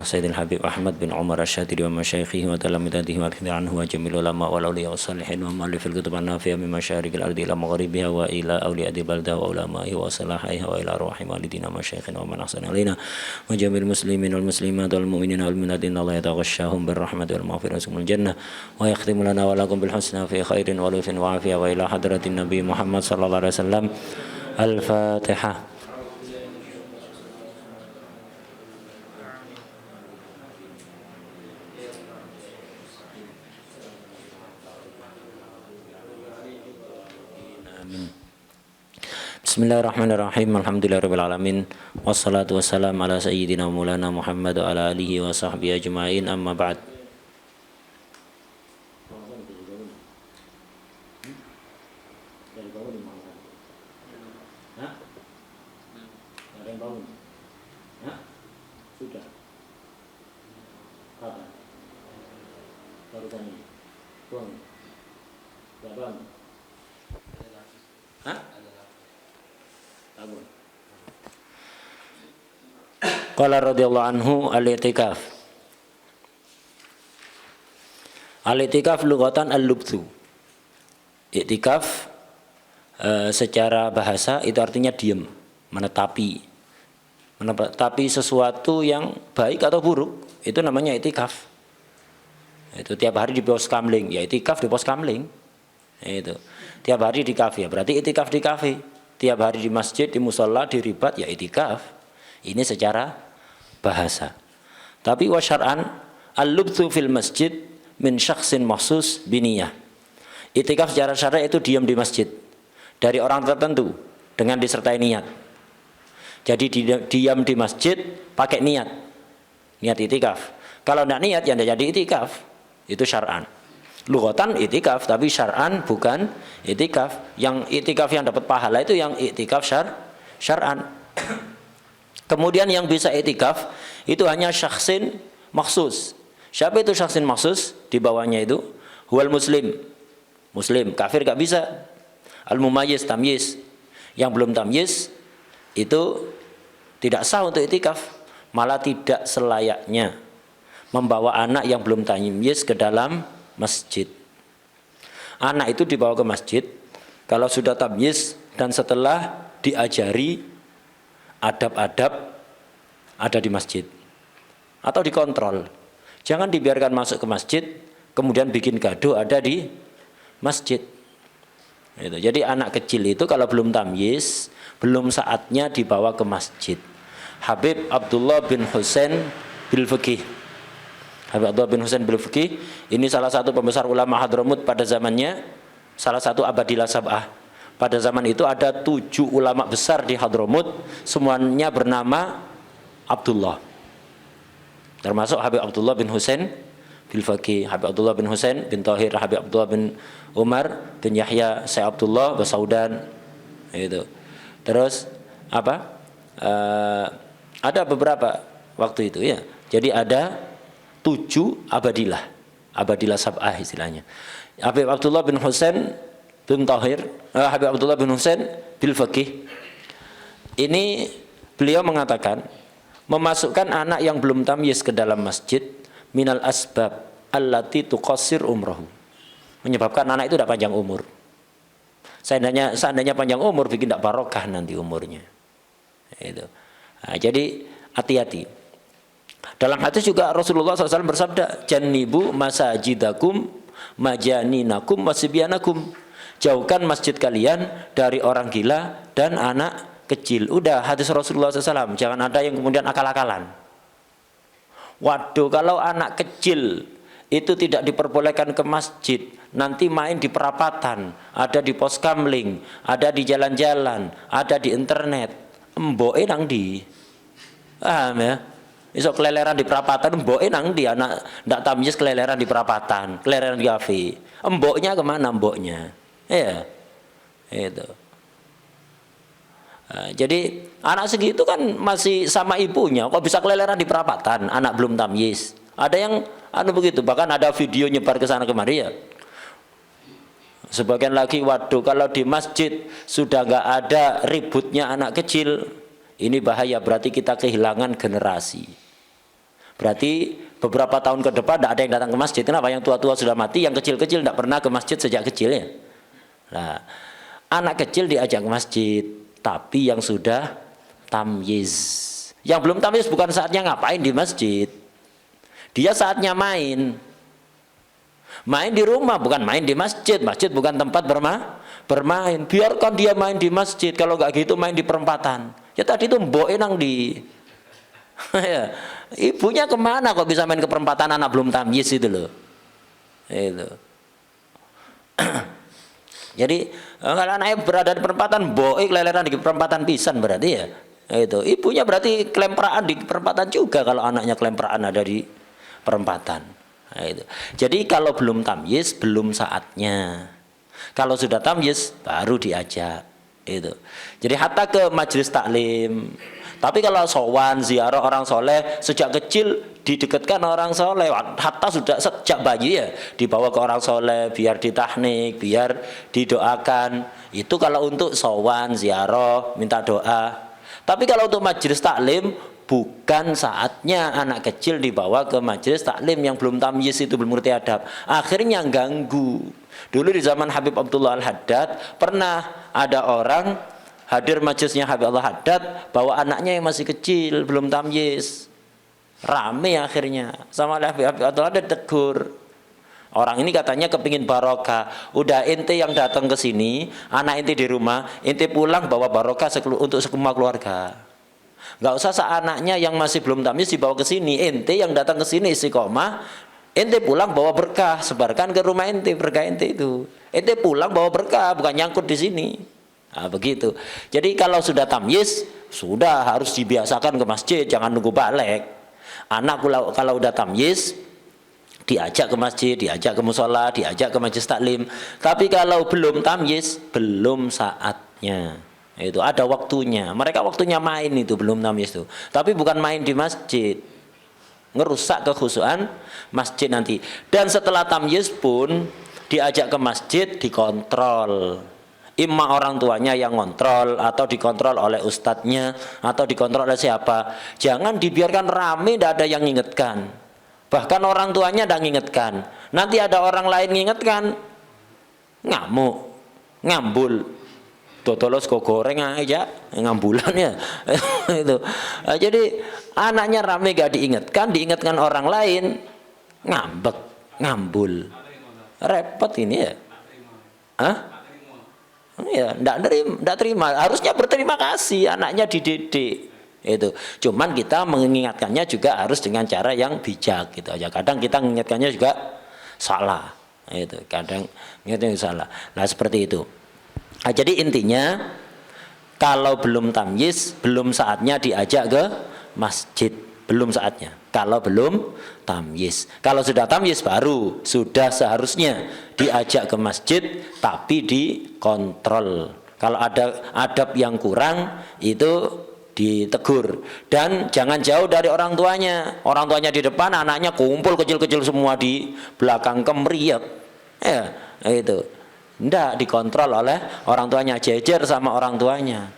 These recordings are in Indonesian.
سيد الحبيب أحمد بن عمر الشاذلي ومشايخه وتلامذته وأكثر عنه وجميع العلماء والأولياء والصالحين ومؤلف الكتب النافعة من مشارق الأرض إلى مغاربها وإلى أولياء البلدة وعلمائها وصلاحها وإلى أرواح والدينا ومشايخنا ومن أحسن إلينا وجميع المسلمين والمسلمات والمؤمنين والمؤمنات إن الله يتغشاهم بالرحمة والمغفرة ثم الجنة ويختم لنا ولكم بالحسنى في خير ولطف وعافية وإلى حضرة النبي محمد صلى الله عليه وسلم. الفاتحة. Bismillahirrahmanirrahim. Alhamdulillahirabbil alamin. Wassalatu wassalamu ala sayyidina maulana Muhammad wa ala alihi wa sahbihi ajma'in. Amma ba'd. Sudah. Kapan? Barusan ini. Buang. Berapa? Hah? Qala radhiyallahu anhu al-i'tikaf. Al-i'tikaf lughatan al-lubthu. I'tikaf secara bahasa itu artinya diam, menetapi. Menetapi sesuatu yang baik atau buruk, itu namanya i'tikaf. Itu tiap hari di pos kamling, ya i'tikaf di pos kamling. Itu. Tiap hari di kafe, berarti i'tikaf di kafe. Tiap hari di masjid, di musholla, di ribat, ya i'tikaf. Ini secara bahasa. Tapi wa syar'an al-lubthu fil masjid min syakhsin mahsus biniyah. I'tikaf secara syar'i itu diam di masjid dari orang tertentu dengan disertai niat. Jadi diam di masjid pakai niat. Niat i'tikaf. Kalau tidak niat ya tidak jadi i'tikaf. Itu syar'an. Lughatan i'tikaf, tapi syar'an bukan i'tikaf. Yang i'tikaf yang dapat pahala itu yang i'tikaf syar'an. Kemudian yang bisa i'tikaf itu hanya syakhsin maksus. Siapa itu syakhsin maksus? Di bawahnya itu huwal muslim. Muslim, kafir gak bisa. Al-mumayyiz, tamyiz. Yang belum tamyiz itu tidak sah untuk i'tikaf. Malah tidak selayaknya membawa anak yang belum tamyiz ke dalam masjid. Anak itu dibawa ke masjid kalau sudah tamyiz dan setelah diajari adab-adab ada di masjid atau dikontrol. Jangan dibiarkan masuk ke masjid kemudian bikin gaduh ada di masjid. Itu. Jadi anak kecil itu kalau belum tamyiz belum saatnya dibawa ke masjid. Habib Abdullah bin Husain bil Fiqih. Habib Abdullah bin Husain bil Fiqih ini salah satu pembesar ulama Hadramut pada zamannya, salah satu abadilah sab'ah. Pada zaman itu ada 7 ulama besar di Hadramut, semuanya bernama Abdullah. Termasuk Habib Abdullah bin Husain bil Fiqih, Habib Abdullah bin Husain bin Tahir, Habib Abdullah bin Umar bin Yahya, Syekh Abdullah Basaudan. Itu. Terus apa? Ada beberapa waktu itu ya. Jadi ada 7 abadilah sab'ah istilahnya. Habib Abdullah bin Husain bin Tahir, Habib Abdullah bin Husain bil Fiqih. Ini beliau mengatakan memasukkan anak yang belum tamyiz ke dalam masjid minal asbab allati tuqassir umrahu. Menyebabkan anak itu tidak panjang umur. Seandainya panjang umur bikin tidak barokah nanti umurnya. Itu. Nah, jadi hati-hati. Dalam hadis juga Rasulullah SAW bersabda, "Jannibu masajidakum majaninakum wasibyanakum." Jauhkan masjid kalian dari orang gila dan anak kecil. Udah hadis Rasulullah SAW. Jangan ada yang kemudian akal-akalan. Waduh, kalau anak kecil itu tidak diperbolehkan ke masjid, nanti main di perapatan, ada di pos kamling, ada di jalan-jalan, ada di internet. Mboke nang di. Paham ya? Iso keleleran di perapatan, mboke nang di, anak ndak tamyiz keleleran di perapatan, keleleran di kafe. Mboknya kemana mboknya? Ya, itu. Nah, jadi anak segitu kan masih sama ibunya, kok bisa keleleran di perapatan, anak belum tamyiz. Ada yang begitu, bahkan ada video nyebar ke sana kemari ya. Sebagian lagi, waduh kalau di masjid sudah nggak ada ributnya anak kecil, ini bahaya, berarti kita kehilangan generasi. Berarti beberapa tahun ke depan tidak ada yang datang ke masjid. Kenapa? Yang tua-tua sudah mati, yang kecil-kecil tidak pernah ke masjid sejak kecil ya. Nah, anak kecil diajak ke masjid, tapi yang sudah tamyiz. Yang belum tamyiz bukan saatnya ngapain di masjid. Dia saatnya main. Main di rumah, bukan main di masjid. Masjid bukan tempat bermain. Biarkan dia main di masjid. Kalau nggak gitu main di perempatan. Ya tadi itu mbok nang di ya. Ibunya kemana kok bisa main ke perempatan anak belum tamyiz itu loh. Itu. Jadi kalau anaknya berada di perempatan, boik leleran di perempatan pisan berarti ya. Itu. Ibunya berarti kelempraan di perempatan juga kalau anaknya kelempraan ada di perempatan. Nah, itu. Jadi kalau belum tamyiz belum saatnya. Kalau sudah tamyiz baru diajak. Itu. Jadi hatta ke majelis taklim. Tapi kalau sowan ziarah orang soleh sejak kecil didekatkan orang soleh, hatta sudah sejak bayi ya dibawa ke orang soleh biar ditahnik, biar didoakan. Itu kalau untuk sowan ziarah minta doa. Tapi kalau untuk majelis taklim bukan saatnya anak kecil dibawa ke majelis taklim yang belum tamyiz itu belum ngerti adab. Akhirnya ganggu. Dulu di zaman Habib Abdullah Al-Haddad pernah ada orang hadir majelisnya Habib Allah Haddad bawa anaknya yang masih kecil belum tamyiz, rame akhirnya sama Habib Allah Haddad tegur orang ini katanya kepingin barokah, udah ente yang datang ke sini, anak ente di rumah, ente pulang bawa barokah untuk semua keluarga, nggak usah anaknya yang masih belum tamyiz dibawa ke sini, ente yang datang ke sini istiqomah, ente pulang bawa berkah sebarkan ke rumah ente, berkah ente itu, ente pulang bawa berkah bukan nyangkut di sini. Nah, begitu. Jadi kalau sudah tamyiz, sudah harus dibiasakan ke masjid, jangan nunggu balik. Anak kalau udah tamyiz, diajak ke masjid, diajak ke musola, diajak ke majelis taklim. Tapi kalau belum tamyiz, belum saatnya. Itu ada waktunya. Mereka waktunya main itu belum tamyiz itu. Tapi bukan main di masjid. Ngerusak kekhusyuan masjid nanti. Dan setelah tamyiz pun diajak ke masjid, dikontrol. Imma orang tuanya yang ngontrol atau dikontrol oleh ustadznya atau dikontrol oleh siapa. Jangan dibiarkan rame, tidak ada yang ngingetkan. Bahkan orang tuanya tidak ngingetkan. Nanti ada orang lain ngingetkan, ngamuk, ngambul. Dodolos kok goreng aja, ngambulan ya. Itu. Jadi anaknya rame gak diingatkan orang lain, ngambek, ngambul. Repot ini ya. Hah? Ya, enggak terima. Harusnya berterima kasih anaknya dididik. Itu. Cuman kita mengingatkannya juga harus dengan cara yang bijak gitu aja. Kadang kita mengingatkannya juga salah. Itu. Kadang mengingatkannya salah. Nah, seperti itu. Nah, jadi intinya kalau belum tamyiz, belum saatnya diajak ke masjid. Belum saatnya. Kalau belum tamyiz. Kalau sudah tamyiz baru sudah seharusnya diajak ke masjid tapi dikontrol. Kalau ada adab yang kurang itu ditegur dan jangan jauh dari orang tuanya. Orang tuanya di depan, anaknya kumpul kecil-kecil semua di belakang kemeriat. Ya, itu. Tidak dikontrol oleh orang tuanya, jejer sama orang tuanya.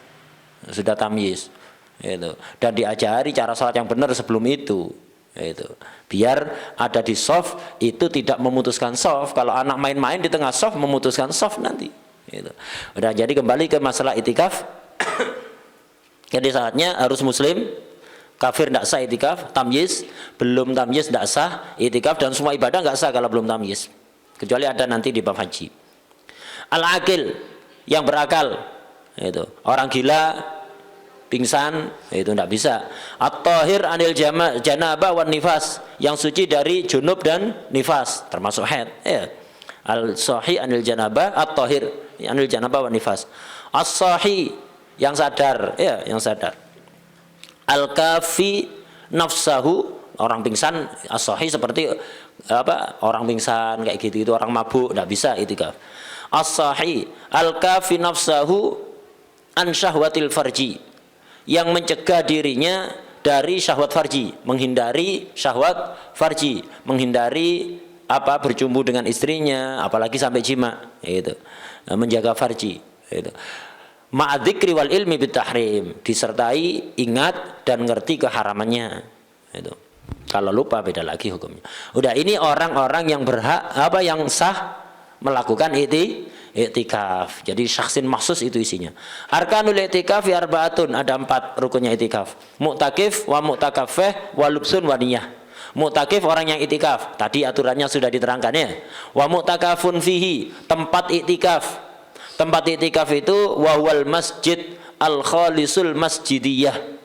Sudah tamyiz. Itu. Dan diajari cara sholat yang benar sebelum itu. Itu. Biar ada di soft itu tidak memutuskan soft. Kalau anak main-main di tengah soft memutuskan soft nanti. Itu. Udah, jadi kembali ke masalah itikaf. Jadi saatnya harus muslim, kafir tidak sah itikaf, tamyiz, belum tamyiz tidak sah itikaf, dan semua ibadah nggak sah kalau belum tamyiz. Kecuali ada nanti di bab haji. Al-akil yang berakal, itu orang gila pingsan itu tidak bisa. At-tahir anil janabah wan nifas, yang suci dari junub dan nifas termasuk haid ya. Al-sahih anil janabah, at-tahir anil janabah wan nifas. As-sahih yang sadar ya, yang sadar. Al-kafi nafsahu, orang pingsan. As-sahih seperti apa, orang pingsan kayak gitu, itu orang mabuk tidak bisa itikaf. As-sahih al-kafi nafsahu an syahwatil farji, yang mencegah dirinya dari syahwat farji, menghindari syahwat farji, menghindari apa, berjumpa dengan istrinya, apalagi sampai jima, itu menjaga farji. Itu ma'adzikri wal ilmi bitahrim, disertai ingat dan ngerti keharamannya. Itu. Kalau lupa beda lagi hukumnya. Udah, ini orang-orang yang berhak yang sah melakukan iktikaf. Jadi syaksin maksus itu isinya. Arkanul iktikaf arba'atun, ada 4 rukunnya iktikaf. Mu'takif wa mu'takafeh wa lubsun wa niyah. Mu'takif orang yang iktikaf, tadi aturannya sudah diterangkan ya. Wa mu'takafun fihi, tempat iktikaf. Tempat iktikaf itu wahwal masjid al-khalisul masjidiyah.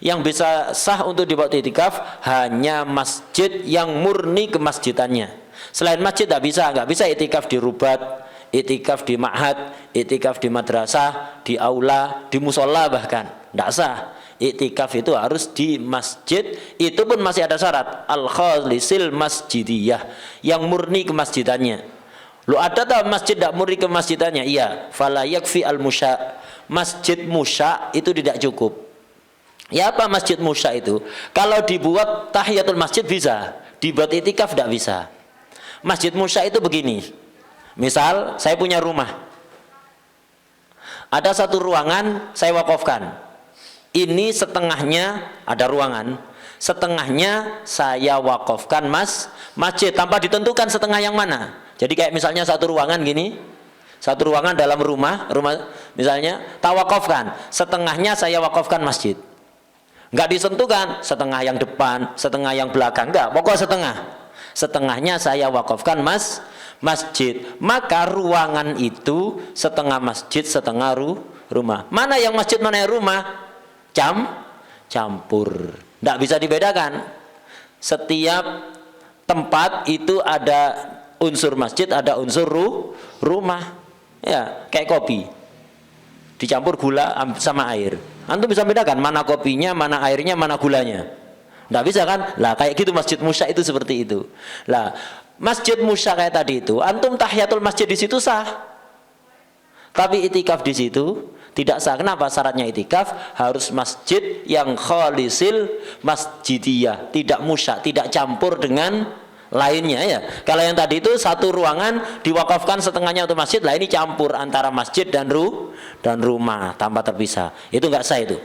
Yang bisa sah untuk dibuat iktikaf hanya masjid yang murni kemasjidannya. Selain masjid nggak bisa iktikaf di rubat, iktikaf di ma'had, iktikaf di madrasah, di aula, di musola bahkan nggak sah. Iktikaf itu harus di masjid, itu pun masih ada syarat al-khalisil masjidiyah, yang murni kemasjidannya. Lu ada tak masjid tidak murni kemasjidannya? Iya, fala yakfi al-musya. Masjid musya itu tidak cukup. Ya, apa masjid musya itu? Kalau dibuat tahiyatul masjid bisa, dibuat iktikaf tidak bisa. Masjid musya itu begini. Misal saya punya rumah, ada satu ruangan saya wakafkan. Ini setengahnya ada ruangan, setengahnya saya wakafkan masjid tanpa ditentukan setengah yang mana. Jadi kayak misalnya satu ruangan gini, satu ruangan dalam rumah misalnya tak wakafkan, setengahnya saya wakafkan masjid. Nggak ditentukan setengah yang depan, setengah yang belakang, enggak, pokok setengah. Setengahnya saya wakafkan masjid. Maka ruangan itu setengah masjid, setengah rumah. Mana yang masjid, mana yang rumah? Campur. Nggak bisa dibedakan. Setiap tempat itu ada unsur masjid, ada unsur rumah. Ya, kayak kopi. Dicampur gula sama air. Antum bisa bedakan mana kopinya, mana airnya, mana gulanya. Nggak bisa kan? Lah kayak gitu masjid musya itu seperti itu. Lah masjid musya kayak tadi itu, antum tahiyatul masjid di situ sah. Tapi itikaf di situ tidak sah. Kenapa? Syaratnya itikaf harus masjid yang khalisil masjidiyah, tidak musya, tidak campur dengan lainnya ya. Kalau yang tadi itu satu ruangan diwakafkan setengahnya untuk masjid, lah ini campur antara masjid dan rumah tanpa terpisah. Itu enggak sah itu.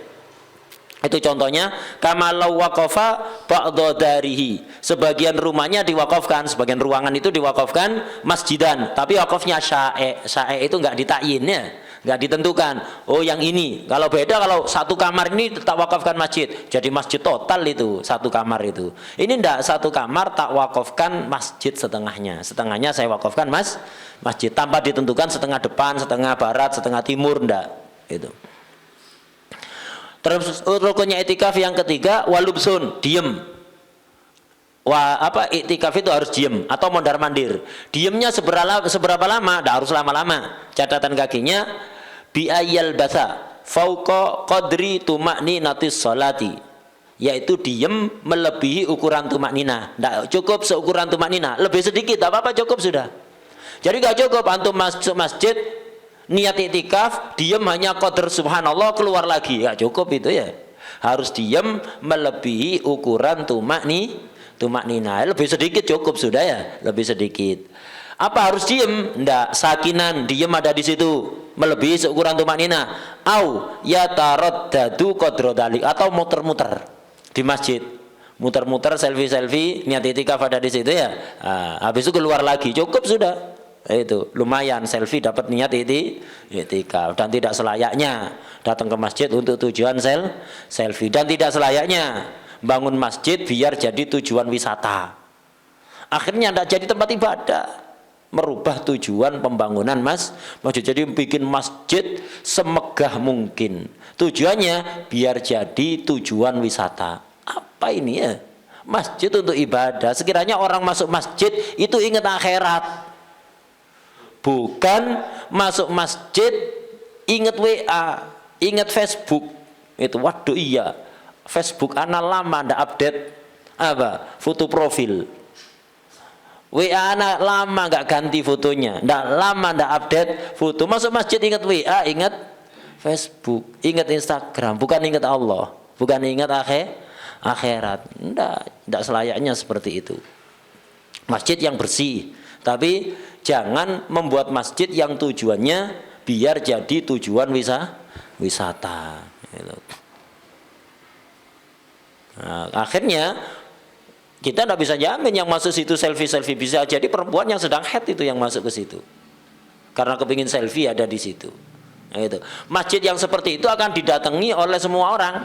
Itu contohnya kama law waqafa ba'dha darihi. Sebagian rumahnya diwakafkan, sebagian ruangan itu diwakafkan masjidan, tapi wakafnya syai' itu enggak ditakyin ya. Nggak ditentukan. Oh yang ini. Kalau beda, kalau satu kamar ini tak wakafkan masjid, jadi masjid total itu satu kamar itu. Ini ndak, satu kamar tak wakafkan masjid setengahnya. Setengahnya saya wakafkan masjid tanpa ditentukan setengah depan, setengah barat, setengah timur, ndak. Itu. Terus rukunnya itikaf yang ketiga walubsun, diem. Iktikaf itu harus diem atau mondar mandir. Diemnya seberapa lama? Ndak harus lama-lama. Catatan kakinya bi'ayal basa fauqa qadri tumakninatis sholati, yaitu diem melebihi ukuran tumakninah. Ndak cukup seukuran tumakninah, lebih sedikit tak apa-apa, cukup sudah. Jadi gak cukup antum masuk masjid niat iktikaf diem hanya qadr subhanallah keluar lagi, gak cukup itu ya. Harus diem melebihi ukuran tumakninah. Lebih sedikit cukup sudah ya, lebih sedikit. Apa harus diem? Ndak, sakinan, diem ada di situ melebihi seukuran tumakninah. Au yataraddadu qadra dzalik, atau muter-muter di masjid. Muter-muter, selfie-selfie, niat iktikaf ada di situ ya. Habis itu keluar lagi, cukup sudah. Itu lumayan, selfie dapat niat iktikaf. Dan tidak selayaknya datang ke masjid untuk tujuan selfie, dan tidak selayaknya bangun masjid biar jadi tujuan wisata. Akhirnya tidak jadi tempat ibadah, merubah tujuan pembangunan masjid. Jadi bikin masjid semegah mungkin. Tujuannya biar jadi tujuan wisata. Apa ini ya? Masjid untuk ibadah. Sekiranya orang masuk masjid itu ingat akhirat, bukan masuk masjid ingat WA, ingat Facebook. Itu waduh iya, Facebook anak lama ndak update foto profil. WA anak lama nggak ganti fotonya, ndak lama ndak update foto. Masuk masjid ingat WA, ingat Facebook, ingat Instagram, bukan ingat Allah, bukan ingat akhirat. Ndak selayaknya seperti itu. Masjid yang bersih, tapi jangan membuat masjid yang tujuannya biar jadi tujuan wisata. Nah, akhirnya Kita tidak bisa jamin yang masuk situ selfie-selfie, bisa jadi perempuan yang sedang haid itu yang masuk ke situ. Karena kepingin selfie ada di situ. Nah, itu. Masjid yang seperti itu akan didatangi oleh semua orang.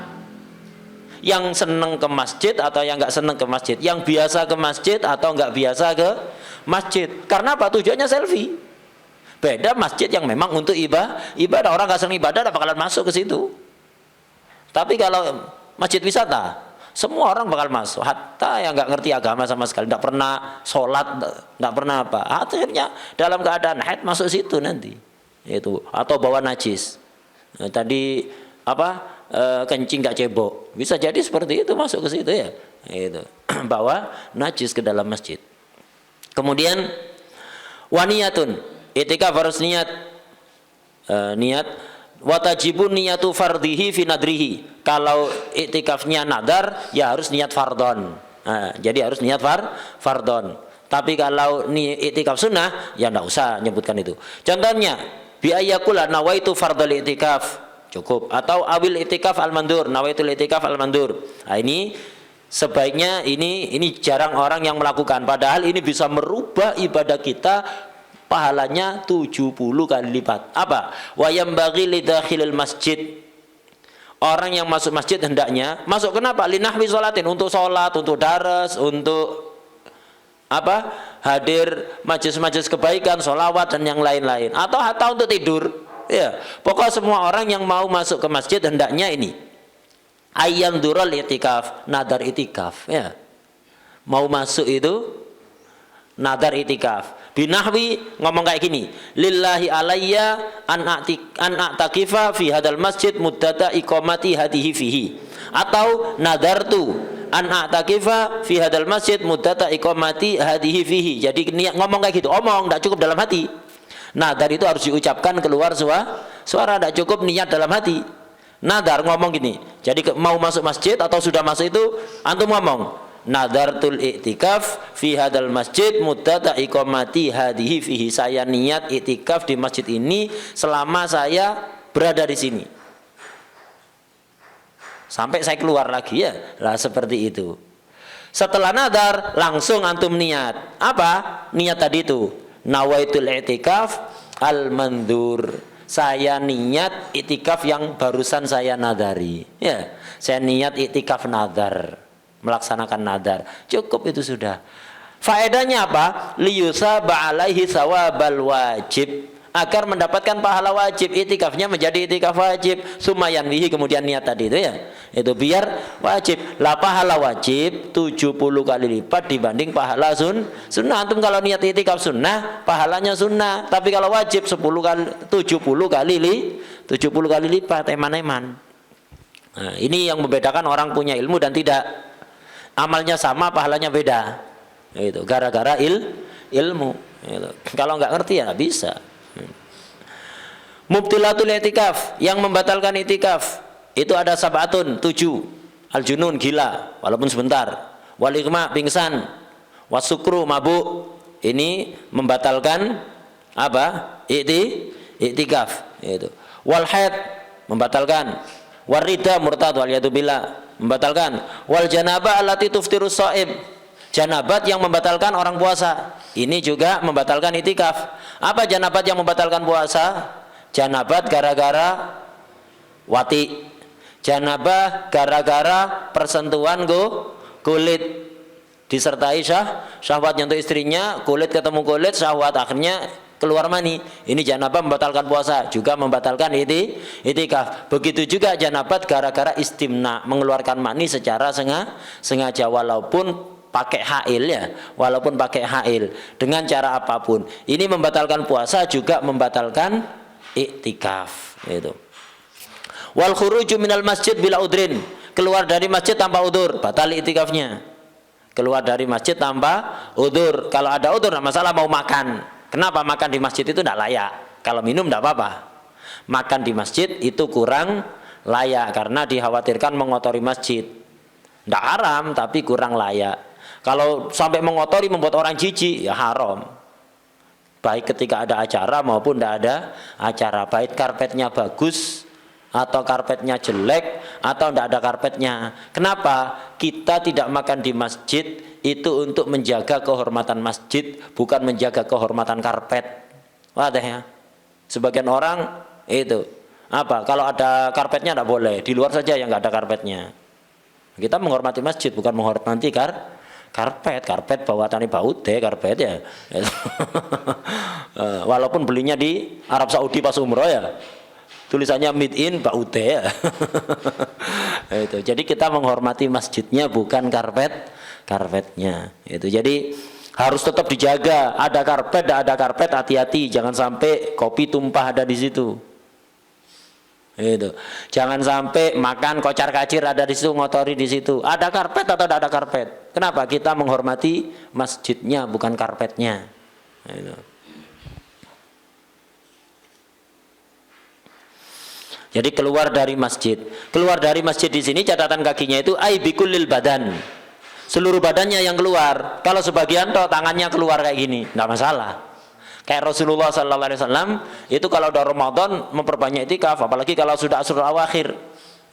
Yang senang ke masjid atau yang nggak senang ke masjid, yang biasa ke masjid atau nggak biasa ke masjid. Karena apa? Tujuannya selfie. Beda masjid yang memang untuk ibadah, orang nggak senang ibadah, tidak bakalan masuk ke situ. Tapi kalau masjid wisata, semua orang bakal masuk, hatta yang nggak ngerti agama sama sekali, tidak pernah sholat, tidak pernah apa, akhirnya dalam keadaan haid masuk situ nanti, itu atau bawa najis. Nah, tadi apa kencing nggak cebok, bisa jadi seperti itu masuk ke situ ya, itu bawa najis ke dalam masjid. Kemudian waniyatun, itikaf harus niat, niat. Watajibun niyatu fardhihi fi nadrihi. Kalau iktikafnya nadar, ya harus niat fardhon. Nah, jadi harus niat fardhon. Tapi kalau iktikaf sunnah, ya enggak usah nyebutkan itu. Contohnya, bi ayyakula nawaitu fardhal iktikaf, cukup. Atau awil iktikaf al-mandur, nawaitul iktikaf al-mandur. Nah, ini sebaiknya ini jarang orang yang melakukan. Padahal ini bisa merubah ibadah kita, pahalanya 70 kali lipat. Apa? Wa yambaghi lidakhilil masjid. Orang yang masuk masjid hendaknya masuk kenapa? Linahwi sholatin, untuk sholat, untuk daras, untuk apa? Hadir majelis-majelis kebaikan, sholawat dan yang lain-lain. Atau hatta untuk tidur. Ya, pokok semua orang yang mau masuk ke masjid hendaknya ini. Ayyam dural itikaf, nadar itikaf. Ya, mau masuk itu nadar itikaf. Binahwi ngomong kayak gini, lillahi alayya an a'takifa fi hadal masjid muddata iqamati hadihi fihi, atau nadartu an a'takifa fi hadal masjid muddata iqamati hadihi fihi. Jadi niat ngomong kayak gitu, omong enggak cukup dalam hati. Nadar itu harus diucapkan keluar suara, enggak cukup niat dalam hati. Nadar ngomong gini, jadi mau masuk masjid atau sudah masuk itu antum ngomong nadartul i'tikaf fi hadal masjid muddata iqamati hadihi fihi. Saya niat i'tikaf di masjid ini selama saya berada di sini sampai saya keluar lagi, ya lah seperti itu. Setelah nadar langsung antum niat apa? Niat tadi itu nawaitul i'tikaf al-mandur, saya niat i'tikaf yang barusan saya nadari, ya saya niat i'tikaf nadar, melaksanakan nadar, cukup itu sudah. Faedahnya apa? Liyusaba alaihi sawabal wajib, agar mendapatkan pahala wajib. Itikafnya menjadi itikaf wajib. Sumayan wihi, kemudian niat tadi itu ya, itu biar wajib. Lah pahala wajib 70 kali lipat dibanding pahala sunnah. Antum kalau niat itikaf sunnah, pahalanya sunnah. Tapi kalau wajib 70 kali lipat, eman-eman. Nah, ini yang membedakan orang punya ilmu dan tidak. Amalnya sama, pahalanya beda. Itu gara-gara ilmu. Itu. Kalau nggak ngerti ya nggak bisa. Mubtilatul i'tikaf, yang membatalkan i'tikaf itu ada sab'atun, 7. Al-junun, gila walaupun sebentar. Wal ighma, pingsan. Wasukru, mabuk. Ini membatalkan apa? I'tikaf. Itu. Wal haid, membatalkan. Warida, murtad, waliyadzubillah, membatalkan. Wal janabah allati tuftirus shaim, janabat yang membatalkan orang puasa, ini juga membatalkan itikaf. Apa janabat yang membatalkan puasa? Janabat gara-gara wati, janabah gara-gara persentuhan kulit, disertai syahwat untuk istrinya, kulit ketemu kulit, syahwat, akhirnya keluar mani. Ini janabah membatalkan puasa, juga membatalkan itikaf. Begitu juga janabat gara-gara istimna, mengeluarkan mani secara sengaja walaupun pakai hail, ya, walaupun pakai hail dengan cara apapun. Ini membatalkan puasa, juga membatalkan iktikaf. Itu. Wal khuruju minal masjid bila udrin, keluar dari masjid tanpa udur, batal iktikafnya. Keluar dari masjid tanpa udur. Kalau ada udur enggak masalah, mau makan. Kenapa makan di masjid itu tidak layak? Kalau minum tidak apa-apa. Makan di masjid itu kurang layak karena dikhawatirkan mengotori masjid. Tidak haram tapi kurang layak. Kalau sampai mengotori, membuat orang jijik, ya haram. Baik ketika ada acara maupun tidak ada acara. Baik karpetnya bagus, atau karpetnya jelek, atau tidak ada karpetnya. Kenapa? Kita tidak makan di masjid itu untuk menjaga kehormatan masjid, bukan menjaga kehormatan karpet. Wadah ya. Sebagian orang itu apa? Kalau ada karpetnya tidak boleh, di luar saja yang nggak ada karpetnya. Kita menghormati masjid, bukan menghormati karpet bawa tani baut deh karpet ya. Walaupun belinya di Arab Saudi pas umroh ya. Tulisannya made in Pak Ute ya. Itu. Jadi kita menghormati masjidnya bukan karpetnya. Itu. Jadi harus tetap dijaga. Ada karpet, tidak ada karpet, hati-hati. Jangan sampai kopi tumpah ada di situ. Itu. Jangan sampai makan kocar-kacir ada di situ, ngotori di situ. Ada karpet atau tidak ada karpet? Kenapa? Kita menghormati masjidnya bukan karpetnya. Itu. Jadi keluar dari masjid. Keluar dari masjid di sini catatan kakinya itu ai bikulil badan. Seluruh badannya yang keluar. Kalau sebagian toh tangannya keluar kayak gini, enggak masalah. Kayak Rasulullah sallallahu alaihi wasallam itu kalau udah Ramadan memperbanyak itikaf, apalagi kalau sudah Asrul Awakhir.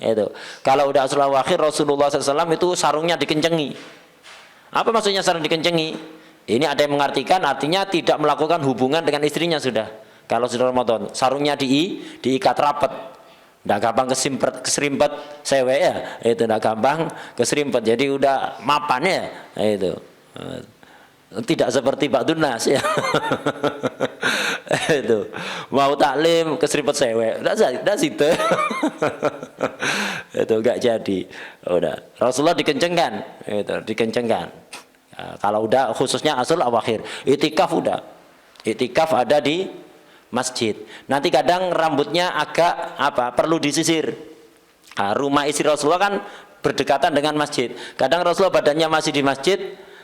Itu. Kalau udah Asrul Awakhir Rasulullah sallallahu alaihi wasallam itu sarungnya dikencengi. Apa maksudnya sarung dikencengi? Ini ada yang mengartikan artinya tidak melakukan hubungan dengan istrinya sudah. Kalau sudah Ramadan, sarungnya diikat rapat. Nggak gampang keserimpet cewek ya, itu nggak gampang keserimpet. Jadi udah mapan ya, itu tidak seperti Pak Dunas ya. Itu mau taklim keserimpet cewek, udah situ. Itu nggak jadi. Udah Rasulullah dikencengkan, itu dikencengkan. Kalau udah khususnya Asrul Awakhir, itikaf udah, itikaf ada di masjid. Nanti kadang rambutnya agak perlu disisir. Nah, rumah istri Rasulullah kan berdekatan dengan masjid. Kadang Rasulullah badannya masih di masjid,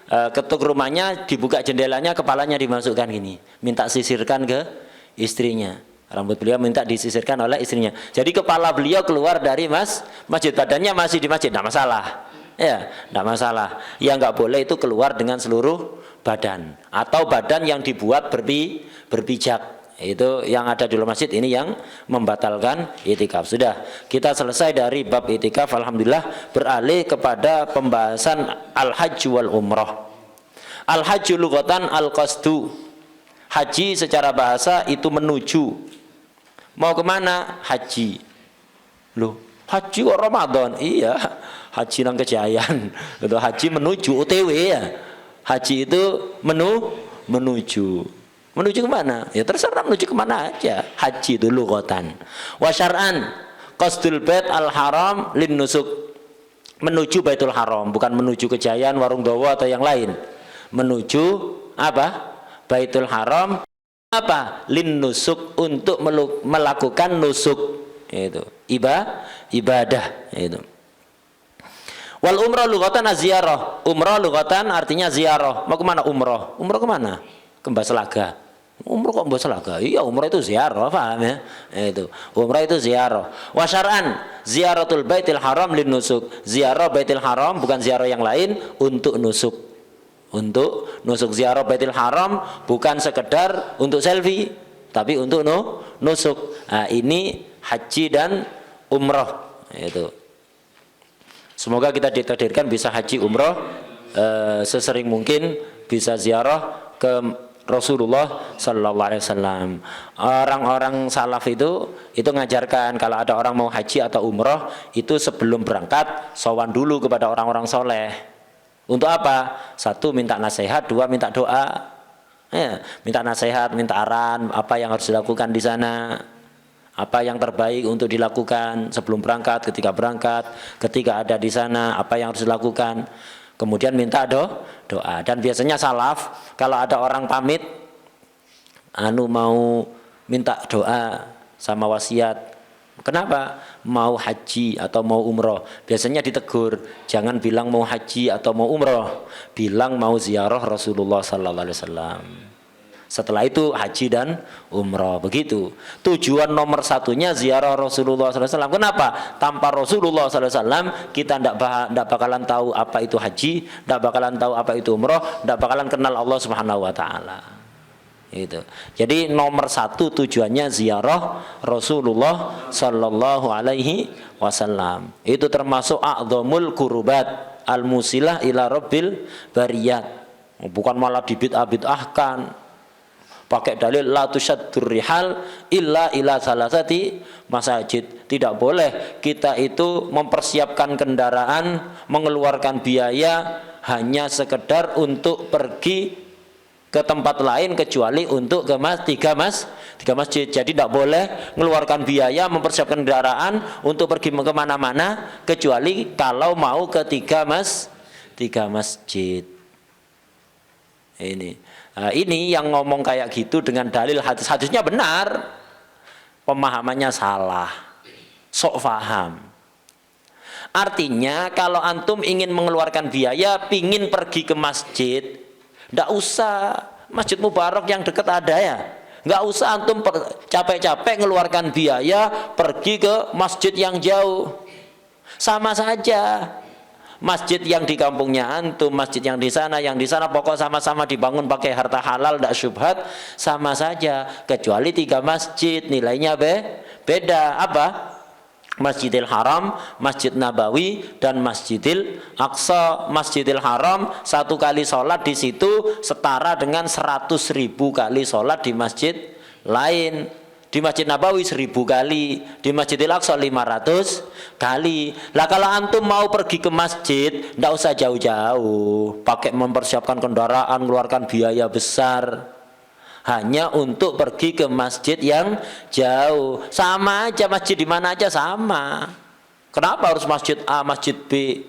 ketuk rumahnya, dibuka jendelanya, kepalanya dimasukkan gini, minta sisirkan ke istrinya. Rambut beliau minta disisirkan oleh istrinya. Jadi kepala beliau keluar dari masjid, badannya masih di masjid, tidak masalah. Ya, tidak masalah. Yang nggak boleh itu keluar dengan seluruh badan atau badan yang dibuat berpijak. Itu yang ada di luar masjid, ini yang membatalkan itikaf. Sudah, kita selesai dari bab itikaf. Alhamdulillah, beralih kepada pembahasan al-hajj wal umrah. Al-hajj lughatan al-qasdu. Haji secara bahasa itu menuju. Mau kemana? Haji. Loh, haji kok Ramadan? Iya, haji nang Kejayaan. Itu haji menuju OTW ya. Haji itu menuju. Menuju kemana? Ya terserah menuju kemana aja. Haji itu lughatan. Wa syar'an qasdul bait al haram lin nusuk. Menuju Baitul Haram, bukan menuju Kejayaan, Warung Dawa atau yang lain. Menuju apa? Baitul Haram apa? Lin nusuk, untuk melakukan nusuk. Itu ibadah itu. Wal umrah lughatan az-ziyarah. Umrah lughatan artinya ziarah. Mau kemana umrah? Umrah kemana? Ke Mbah Selaga. Umrah kok Mbah Selaga? Iya, umrah itu ziarah, paham ya? Itu. Umrah itu ziarah. Wa syar'an ziyaratul baitil haram lin nusuk. Ziarah Baitul Haram bukan ziarah yang lain, untuk nusuk. Untuk nusuk. Ziarah Baitul Haram bukan sekedar untuk selfie, tapi untuk nusuk. Nah, ini haji dan umrah. Itu. Semoga kita ditakdirkan bisa haji umrah sesering mungkin, bisa ziarah ke Rasulullah Sallallahu Alaihi Wasallam. Orang-orang salaf itu ngajarkan kalau ada orang mau haji atau umrah itu sebelum berangkat sowan dulu kepada orang-orang soleh. Untuk apa? Satu, minta nasihat. Dua, minta doa. Ya, minta nasihat, minta arahan apa yang harus dilakukan di sana, apa yang terbaik untuk dilakukan sebelum berangkat, ketika ada di sana, apa yang harus dilakukan. Kemudian minta doa. Dan biasanya salaf kalau ada orang pamit mau minta doa sama wasiat, kenapa? Mau haji atau mau umroh, biasanya ditegur, jangan bilang mau haji atau mau umroh, bilang mau ziarah Rasulullah Sallallahu Alaihi Wasallam. Setelah itu haji dan umrah. Begitu. Tujuan nomor satunya ziarah Rasulullah SAW. Kenapa? Tanpa Rasulullah SAW kita tidak bakalan tahu apa itu haji, tidak bakalan tahu apa itu umrah, tidak bakalan kenal Allah Subhanahu Wa Taala. Itu. Jadi nomor satu tujuannya ziarah Rasulullah Sallallahu Alaihi Wasallam. Itu termasuk a'dhamul kurubat al-musilah ila rabbil bariyat. Bukan malah dibid'ah-bid'ahkan. Pakai dalil la tusyaddur rihal illa ila salasati masajid. Tidak boleh kita itu mempersiapkan kendaraan, mengeluarkan biaya hanya sekedar untuk pergi ke tempat lain kecuali untuk ke tiga masjid. Jadi tidak boleh mengeluarkan biaya mempersiapkan kendaraan untuk pergi kemana-mana kecuali kalau mau ke tiga masjid. Ini yang ngomong kayak gitu dengan dalil hadis-hadisnya benar, pemahamannya salah, sok faham. Artinya kalau antum ingin mengeluarkan biaya, pingin pergi ke masjid, nggak usah Masjid Mubarak yang dekat ada ya. Nggak usah antum capek-capek mengeluarkan biaya pergi ke masjid yang jauh. Sama saja. Masjid yang di kampungnya antum, masjid yang di sana, pokok sama-sama dibangun pakai harta halal, tidak syubhat, sama saja. Kecuali tiga masjid nilainya beda. Apa? Masjidil Haram, Masjid Nabawi, dan Masjidil Aqsa. Masjidil Haram satu kali sholat di situ setara dengan 100.000 kali sholat di masjid lain. Di Masjid Nabawi 1.000 kali, di Masjidil Aqsa 500 kali. Lah kalau antum mau pergi ke masjid, ndak usah jauh-jauh, pakai mempersiapkan kendaraan, mengeluarkan biaya besar. Hanya untuk pergi ke masjid yang jauh. Sama aja, masjid di mana aja sama. Kenapa harus masjid A, masjid B?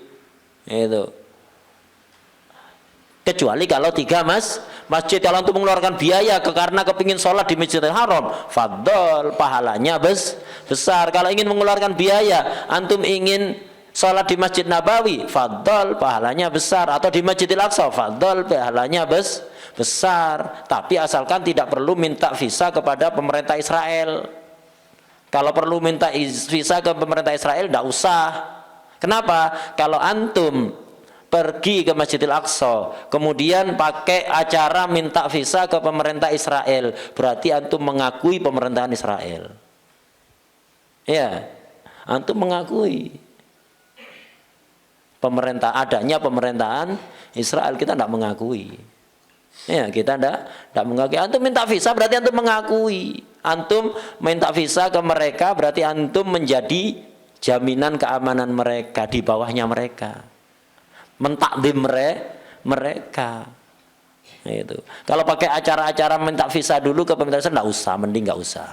Itu. Kecuali kalau tiga masjid, kalau untuk mengeluarkan biaya karena kepingin sholat di Masjidil Haram, fadl, pahalanya besar. Kalau ingin mengeluarkan biaya, antum ingin sholat di Masjid Nabawi, fadl, pahalanya besar. Atau di Masjidil Aqsa, fadl, pahalanya besar. Tapi asalkan tidak perlu minta visa kepada pemerintah Israel. Kalau perlu minta visa ke pemerintah Israel, tidak usah. Kenapa? Kalau antum pergi ke Masjidil Aqsa kemudian pakai acara minta visa ke pemerintah Israel, berarti antum mengakui pemerintahan Israel. Ya, antum mengakui adanya pemerintahan Israel. Kita tidak mengakui. Ya, kita tidak mengakui. Antum minta visa berarti antum mengakui. Antum minta visa ke mereka berarti antum menjadi jaminan keamanan mereka, di bawahnya mereka, mentakdim mereka. Itu. Kalau pakai acara-acara minta visa dulu ke pemerintah Israel, tidak usah, mending nggak usah.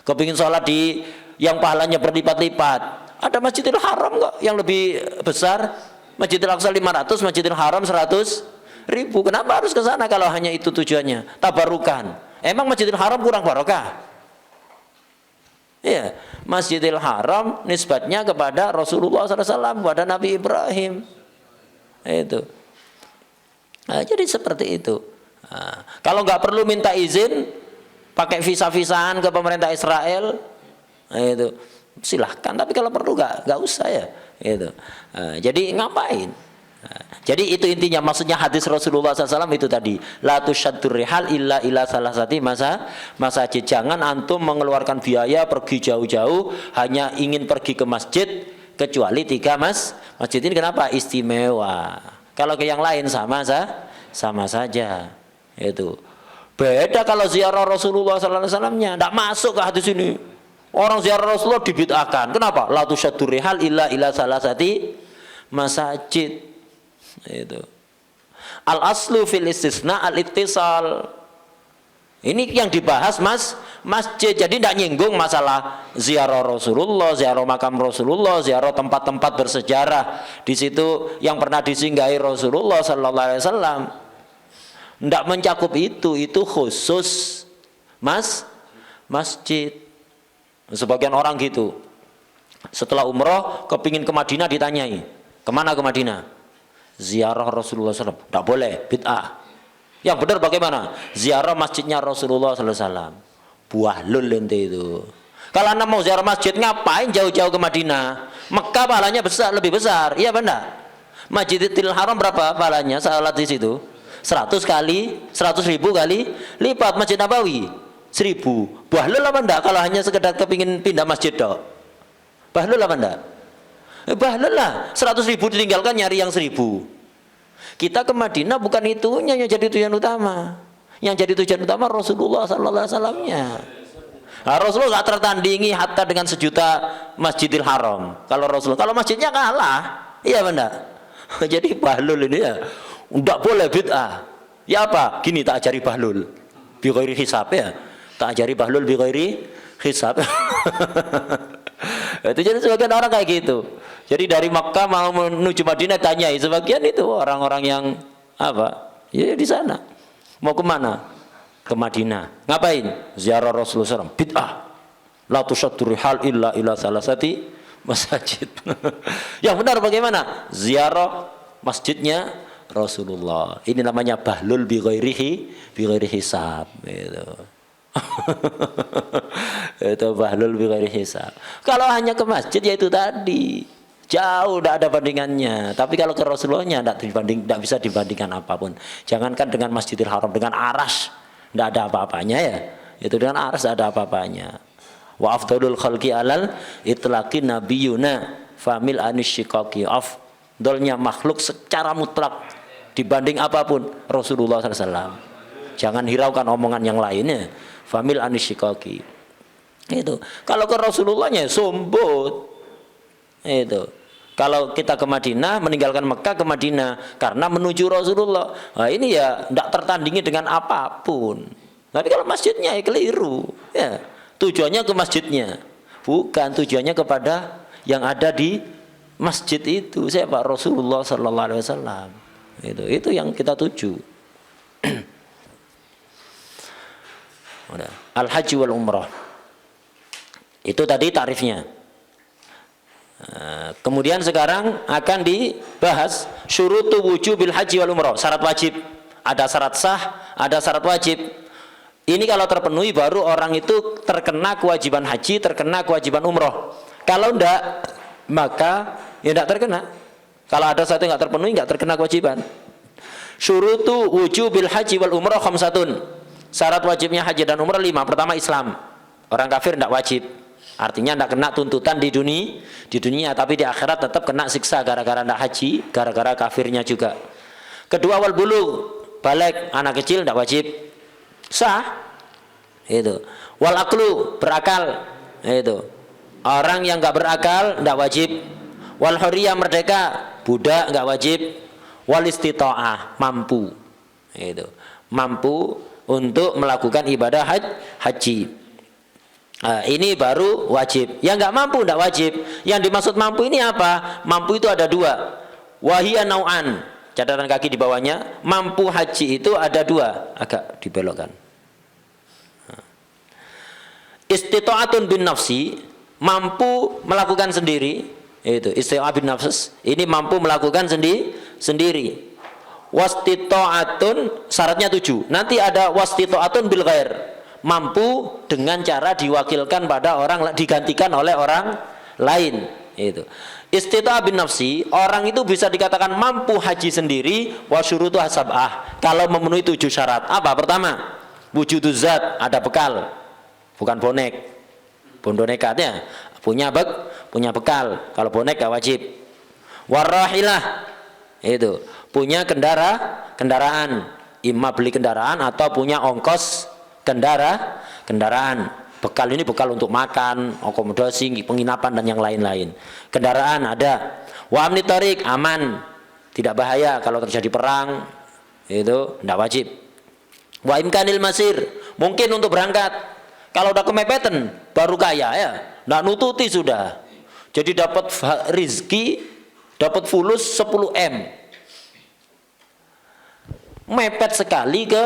Kepingin sholat di yang pahalanya berlipat-lipat, ada Masjidil Haram kok yang lebih besar. Masjidil Aqsa 500, Masjidil Haram 100.000. Kenapa harus ke sana kalau hanya itu tujuannya? Tabarukan. Emang Masjidil Haram kurang barokah? Iya, Masjidil Haram nisbatnya kepada Rasulullah SAW, kepada Nabi Ibrahim. Itu. Nah, jadi seperti itu. Nah, kalau nggak perlu minta izin, pakai visa-visaan ke pemerintah Israel, nah, itu silahkan. Tapi kalau perlu nggak usah ya. Itu. Nah, jadi ngapain? Nah, jadi itu intinya, maksudnya hadis Rasulullah SAW itu tadi, la tusyaddur rihal illa ila salasati masajid. Jangan antum mengeluarkan biaya pergi jauh-jauh hanya ingin pergi ke masjid kecuali tiga masjid ini. Kenapa? Istimewa. Kalau ke yang lain sama saja. Itu beda kalau ziarah Rasulullah SAW-nya, tidak masuk ke hadis ini. Orang ziarah Rasulullah dibid'ahkan. Kenapa? La tusyaddur rihal illa ila salasati masajid. Itu al aslu fil istisna al ittisal. Ini yang dibahas masjid. Jadi tidak nyinggung masalah ziarah Rasulullah, ziarah makam Rasulullah, ziarah tempat-tempat bersejarah di situ yang pernah disinggahi Rasulullah Sallallahu Alaihi Wasallam. Tidak mencakup itu khusus masjid. Sebagian orang gitu, setelah umroh kepingin ke Madinah, ditanyai kemana ke Madinah? Ziarah Rasulullah SAW. Tidak boleh, bid'ah. Yang benar bagaimana? Ziarah masjidnya Rasulullah SAW. Buah lul ente itu. Kalau anda mau ziarah masjid, ngapain jauh-jauh ke Madinah? Mekah pahalanya besar, lebih besar. Iya benar. Masjidil Haram berapa pahalanya salat di situ? 100.000 kali lipat Masjid Nabawi 1000. Bahlul apa enggak kalau hanya sekedar kepingin pindah masjid dok? Bahlul apa enggak? Bahlul lah. 100.000 ditinggalkan nyari yang 1000. Kita ke Madinah bukan itunya yang jadi tujuan utama. Yang jadi tujuan utama Rasulullah sallallahu alaihi wasallamnya. Nah, Rasulullah gak tertandingi hatta dengan 1 juta Masjidil Haram. Kalau Rasulullah, kalau masjidnya kalah, iya benar. Jadi bahlul ini ya, enggak boleh bid'ah. Ya apa? Gini tak ajari bahlul, bi ghairi hisab ya. Tak ajari bahlul bi ghairi hisab. Itu jadi sebagian orang kayak gitu. Jadi dari Makkah mau menuju Madinah tanyai sebagian itu orang-orang yang apa? Ya di sana. Mau kemana? Ke Madinah. Ngapain? Ziarah Rasulullah SAW. Bid'ah. La tushaddu rihal illa ila salasati masjid. Yang benar bagaimana? Ziarah masjidnya Rasulullah. Ini namanya bahlul bi ghairi hisab. Itu. Itu bahlul bi ghairi hisab. Kalau hanya ke masjid ya itu tadi. Jauh tidak ada bandingannya. Tapi kalau ke Rasulullahnya tidak bisa dibandingkan apapun. Jangankan dengan Masjidil Haram, dengan Aras. Tidak ada apa-apanya ya. Itu dengan aras ada apa-apanya. Wa afdalul khalqi alal itlaqi nabiyuna famil anisyiqaqi. Afdalnya makhluk secara mutlak dibanding apapun Rasulullah SAW. Jangan hiraukan omongan yang lainnya. Famil anisyiqaqi. Itu. Kalau ke Rasulullahnya sombot. Itu. Kalau kita ke Madinah, meninggalkan Mekah ke Madinah karena menuju Rasulullah. Nah, ini ya tidak tertandingi dengan apapun. Tapi kalau masjidnya ya keliru. Ya, tujuannya ke masjidnya, bukan tujuannya kepada yang ada di masjid itu. Siapa? Rasulullah sallallahu alaihi wasallam. Itu yang kita tuju. Al-Haji wal Umrah. Itu tadi tarifnya. Kemudian sekarang akan dibahas syurutu wujubil haji wal umrah, syarat wajib. Ada syarat sah, ada syarat wajib. Ini kalau terpenuhi baru orang itu terkena kewajiban haji, terkena kewajiban umrah. Kalau enggak, maka ya enggak terkena. Kalau ada satu yang enggak terpenuhi, enggak terkena kewajiban. Syurutu wujubil haji wal umrah khamsatun. Syarat wajibnya haji dan umrah 5. Pertama Islam. Orang kafir enggak wajib. Artinya tidak kena tuntutan di dunia, tapi di akhirat tetap kena siksa gara-gara tidak haji, gara-gara kafirnya juga. Kedua wal bulugh, balik, anak kecil tidak wajib, sah. Itu. Wal aqlu, berakal. Itu. Orang yang nggak berakal tidak wajib. Wal huriyah, merdeka, budak nggak wajib. Wal istita'ah, mampu. Itu. Mampu untuk melakukan ibadah haji. Ini baru wajib. Yang nggak mampu tidak wajib. Yang dimaksud mampu ini apa? Mampu itu ada 2. Wahia nau'an. Catatan kaki di bawahnya. Mampu haji itu ada 2. Agak dibelokkan. Istita'atun bin nafsi. Mampu melakukan sendiri. Itu istita'ah bin nafs. Ini mampu melakukan sendiri. Wastita'atun syaratnya 7. Nanti ada wastita'atun bil ghair. Mampu dengan cara diwakilkan pada orang, digantikan oleh orang lain. Itu istita'ah bin nafsi, orang itu bisa dikatakan mampu haji sendiri. Wa syurutu sab'ah, kalau memenuhi 7 syarat. Apa? Pertama, wujuduz zat, ada bekal, bukan bonek. Bonekatnya punya bekal. Kalau bonek gak wajib. Warahilah, itu punya kendaraan, imma beli kendaraan atau punya ongkos kendaraan. Bekal ini bekal untuk makan, akomodasi, penginapan dan yang lain-lain. Kendaraan ada. Wa amni thariq, aman, tidak bahaya kalau terjadi perang. Itu tidak wajib. Wa imkanil masir, mungkin untuk berangkat. Kalau udah kemepetan baru kaya ya, tidak nututi sudah. Jadi dapat rizki, dapat fulus 10 M. Mepet sekali ke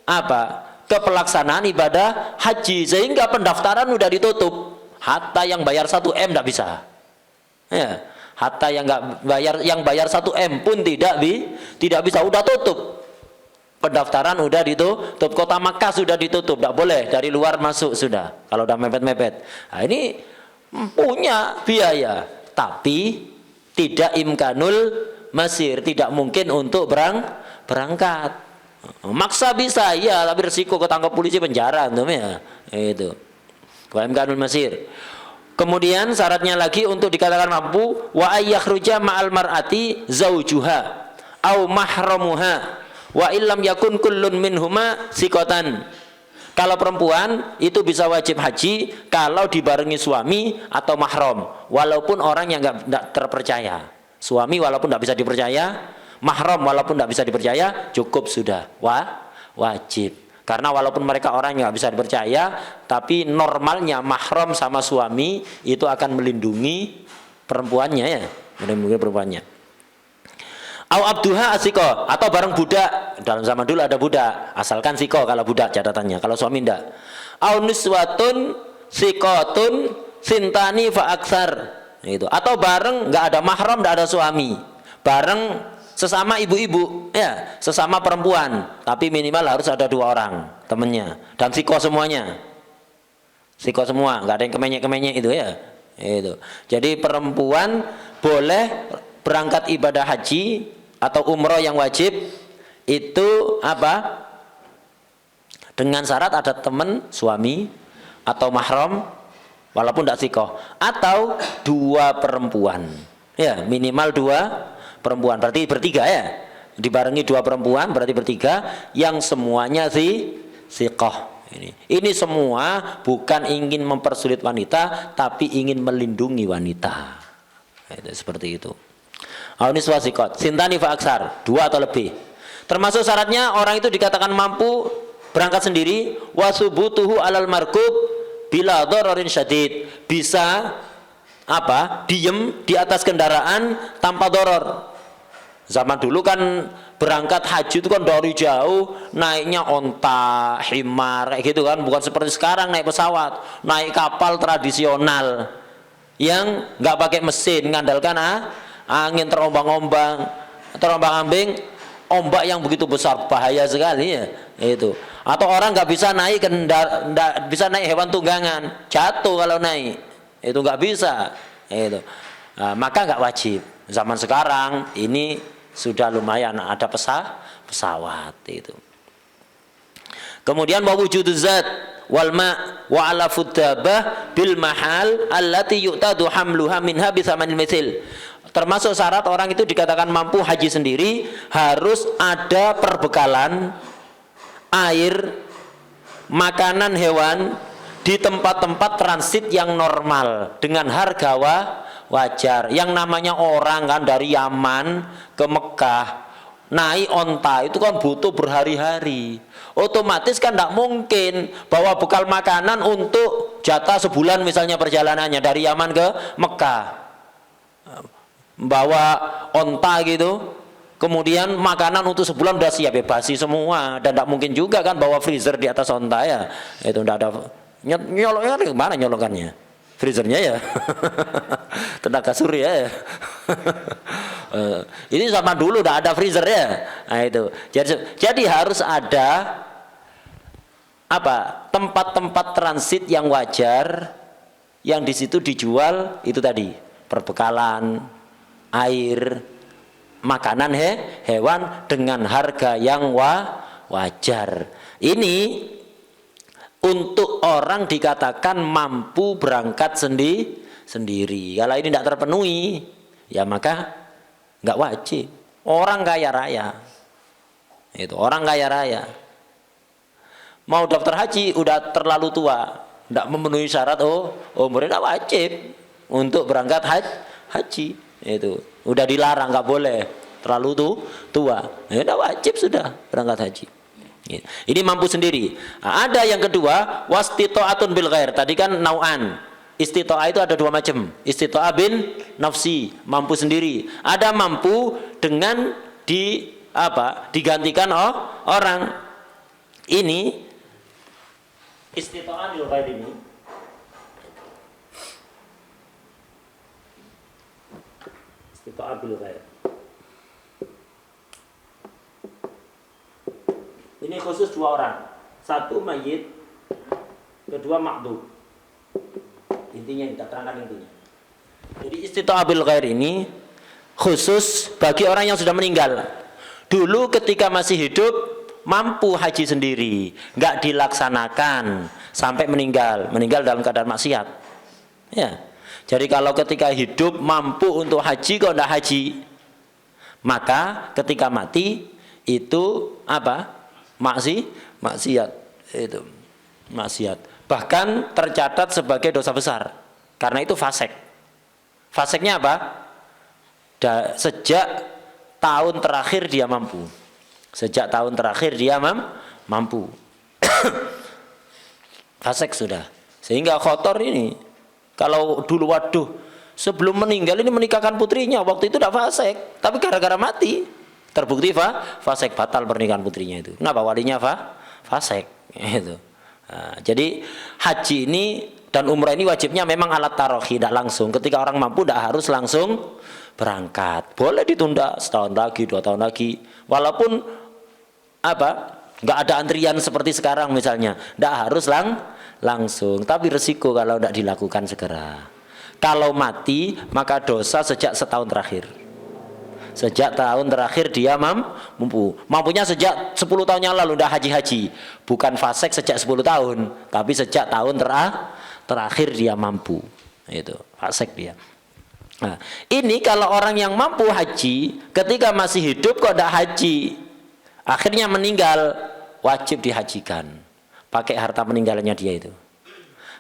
apa? Ke pelaksanaan ibadah haji, sehingga pendaftaran udah ditutup. Hatta yang bayar 1 M tidak bisa. Ya, hatta yang bayar 1 M pun tidak bisa, udah tutup. Pendaftaran udah ditutup, kota Makkah sudah ditutup, tidak boleh dari luar masuk sudah. Kalau udah mepet-mepet. Nah, ini punya biaya, tapi tidak imkanul masir, tidak mungkin untuk berangkat. Maksa bisa, iya, tapi resiko ketangkap polisi penjara, ya. Itu. Wa imkanul masir. Kemudian syaratnya lagi untuk dikatakan mampu wa ayyakhruja ma'al mar'ati zaujuha au mahramuha wa illam yakun kullun minhuma siqatan. Kalau perempuan itu bisa wajib haji kalau dibarengi suami atau mahram, walaupun orang yang enggak terpercaya. Suami walaupun enggak bisa dipercaya, mahram walaupun enggak bisa dipercaya, cukup sudah. Wajib. Karena walaupun mereka orang yang nggak bisa dipercaya, tapi normalnya mahram sama suami itu akan melindungi perempuannya, ya, melindungi perempuannya. Au abduha asiko, atau bareng budak. Dalam zaman dulu ada budak, asalkan siko kalau budak catatannya, kalau suami ndak. Au niswatun sikotun sintani fa aksar, itu. Atau bareng nggak ada mahram, nggak ada suami, bareng sesama ibu-ibu, ya, sesama perempuan, tapi minimal harus ada 2 orang temennya, dan siko semuanya, siko semua, nggak ada yang kemenyek-kemenyek itu, ya, itu. Jadi perempuan boleh berangkat ibadah haji atau umroh yang wajib itu apa? Dengan syarat ada teman suami atau mahram, walaupun tidak siko, atau 2 perempuan, ya, minimal 2 perempuan, berarti bertiga, ya, dibarengi 2 perempuan berarti bertiga, yang semuanya siqah. Ini semua bukan ingin mempersulit wanita, tapi ingin melindungi wanita. Itu, seperti itu. Auniswa siqat sintani fa aksar, 2 atau lebih. Termasuk syaratnya orang itu dikatakan mampu berangkat sendiri, wasubutuhu alal markub bila dhararin syadid, bisa apa? Diem di atas kendaraan tanpa doror. Zaman dulu kan berangkat haji itu kan dari jauh naiknya onta, himar, kayak gitu kan, bukan seperti sekarang naik pesawat, naik kapal tradisional yang nggak pakai mesin, ngandalkan angin terombang-ambing, ombak yang begitu besar, bahaya sekali, ya, itu. Atau orang nggak bisa naik nggak bisa naik hewan tunggangan, jatuh kalau naik, itu nggak bisa, itu. Nah, maka nggak wajib. Zaman sekarang ini sudah lumayan ada pesawat itu. Kemudian wa wujuduz zat wal ma wa ala fuddabah bil mahal allati yu'tadu hamluha minha bi tsamanil mithil. Termasuk syarat orang itu dikatakan mampu haji sendiri, harus ada perbekalan air, makanan hewan di tempat-tempat transit yang normal dengan harga wajar. Yang namanya orang kan dari Yaman ke Mekah naik onta itu kan butuh berhari-hari, otomatis kan tidak mungkin bawa bekal makanan untuk jatah sebulan misalnya perjalanannya dari Yaman ke Mekah, bawa onta gitu, kemudian makanan untuk sebulan udah siap, bebasi semua, dan tidak mungkin juga kan bawa freezer di atas onta, ya, itu tidak ada. Nyoloknya gimana nyolokannya? Freezernya, ya. Tenaga surya, ya. Ini zaman dulu udah ada freezer, ya. Nah, itu. Jadi harus ada apa? Tempat-tempat transit yang wajar, yang di situ dijual itu tadi perbekalan, air, makanan hewan dengan harga yang wajar. Ini untuk orang dikatakan mampu berangkat sendiri. Kalau ini tidak terpenuhi, ya maka nggak wajib. Orang kaya raya, itu orang kaya raya mau daftar haji udah terlalu tua, tidak memenuhi syarat, umurnya tidak wajib untuk berangkat haji. Itu udah dilarang, nggak boleh terlalu tua, ya tidak wajib sudah berangkat haji. Ini mampu sendiri. Nah, ada yang kedua, wastita'atun bil ghair. Tadi kan nau'an. Istita'ah itu ada 2 macam. Istita'ah bin nafsi, mampu sendiri. Ada mampu dengan digantikan orang. Ini istita'ah bil ghair ini. Istita'ah bil ghair. Ini khusus 2 orang, 1 mayit, kedua makdum. Intinya kita terangkan intinya. Jadi istita'ah bil ghair ini khusus bagi orang yang sudah meninggal. Dulu ketika masih hidup mampu haji sendiri, nggak dilaksanakan sampai meninggal dalam keadaan maksiat. Ya. Jadi kalau ketika hidup mampu untuk haji kok nggak haji, maka ketika mati itu apa? Maksiat. Itu maksiat. Bahkan tercatat sebagai dosa besar. Karena itu fasik. Fasiknya apa? Sejak tahun terakhir dia mampu. Sejak tahun terakhir dia mampu. Fasik sudah. Sehingga khotor ini, kalau dulu waduh, sebelum meninggal ini menikahkan putrinya, waktu itu tidak fasik, tapi gara-gara mati terbukti fasik, batal pernikahan putrinya itu. Kenapa? Walinya fasik. Itu. Nah, jadi haji ini dan umrah ini wajibnya memang alat tarohi, tidak langsung. Ketika orang mampu tidak harus langsung berangkat, boleh ditunda setahun lagi, 2 tahun lagi, walaupun apa nggak ada antrian seperti sekarang misalnya, tidak harus langsung, tapi resiko kalau tidak dilakukan segera. Kalau mati maka dosa sejak setahun terakhir. Sejak tahun terakhir dia mampunya sejak 10 tahun yang lalu tidak haji, bukan fasik sejak 10 tahun, tapi sejak tahun terakhir dia mampu, itu fasik dia. Nah, ini kalau orang yang mampu haji ketika masih hidup kok tidak haji, akhirnya meninggal, wajib dihajikan pakai harta peninggalannya dia itu.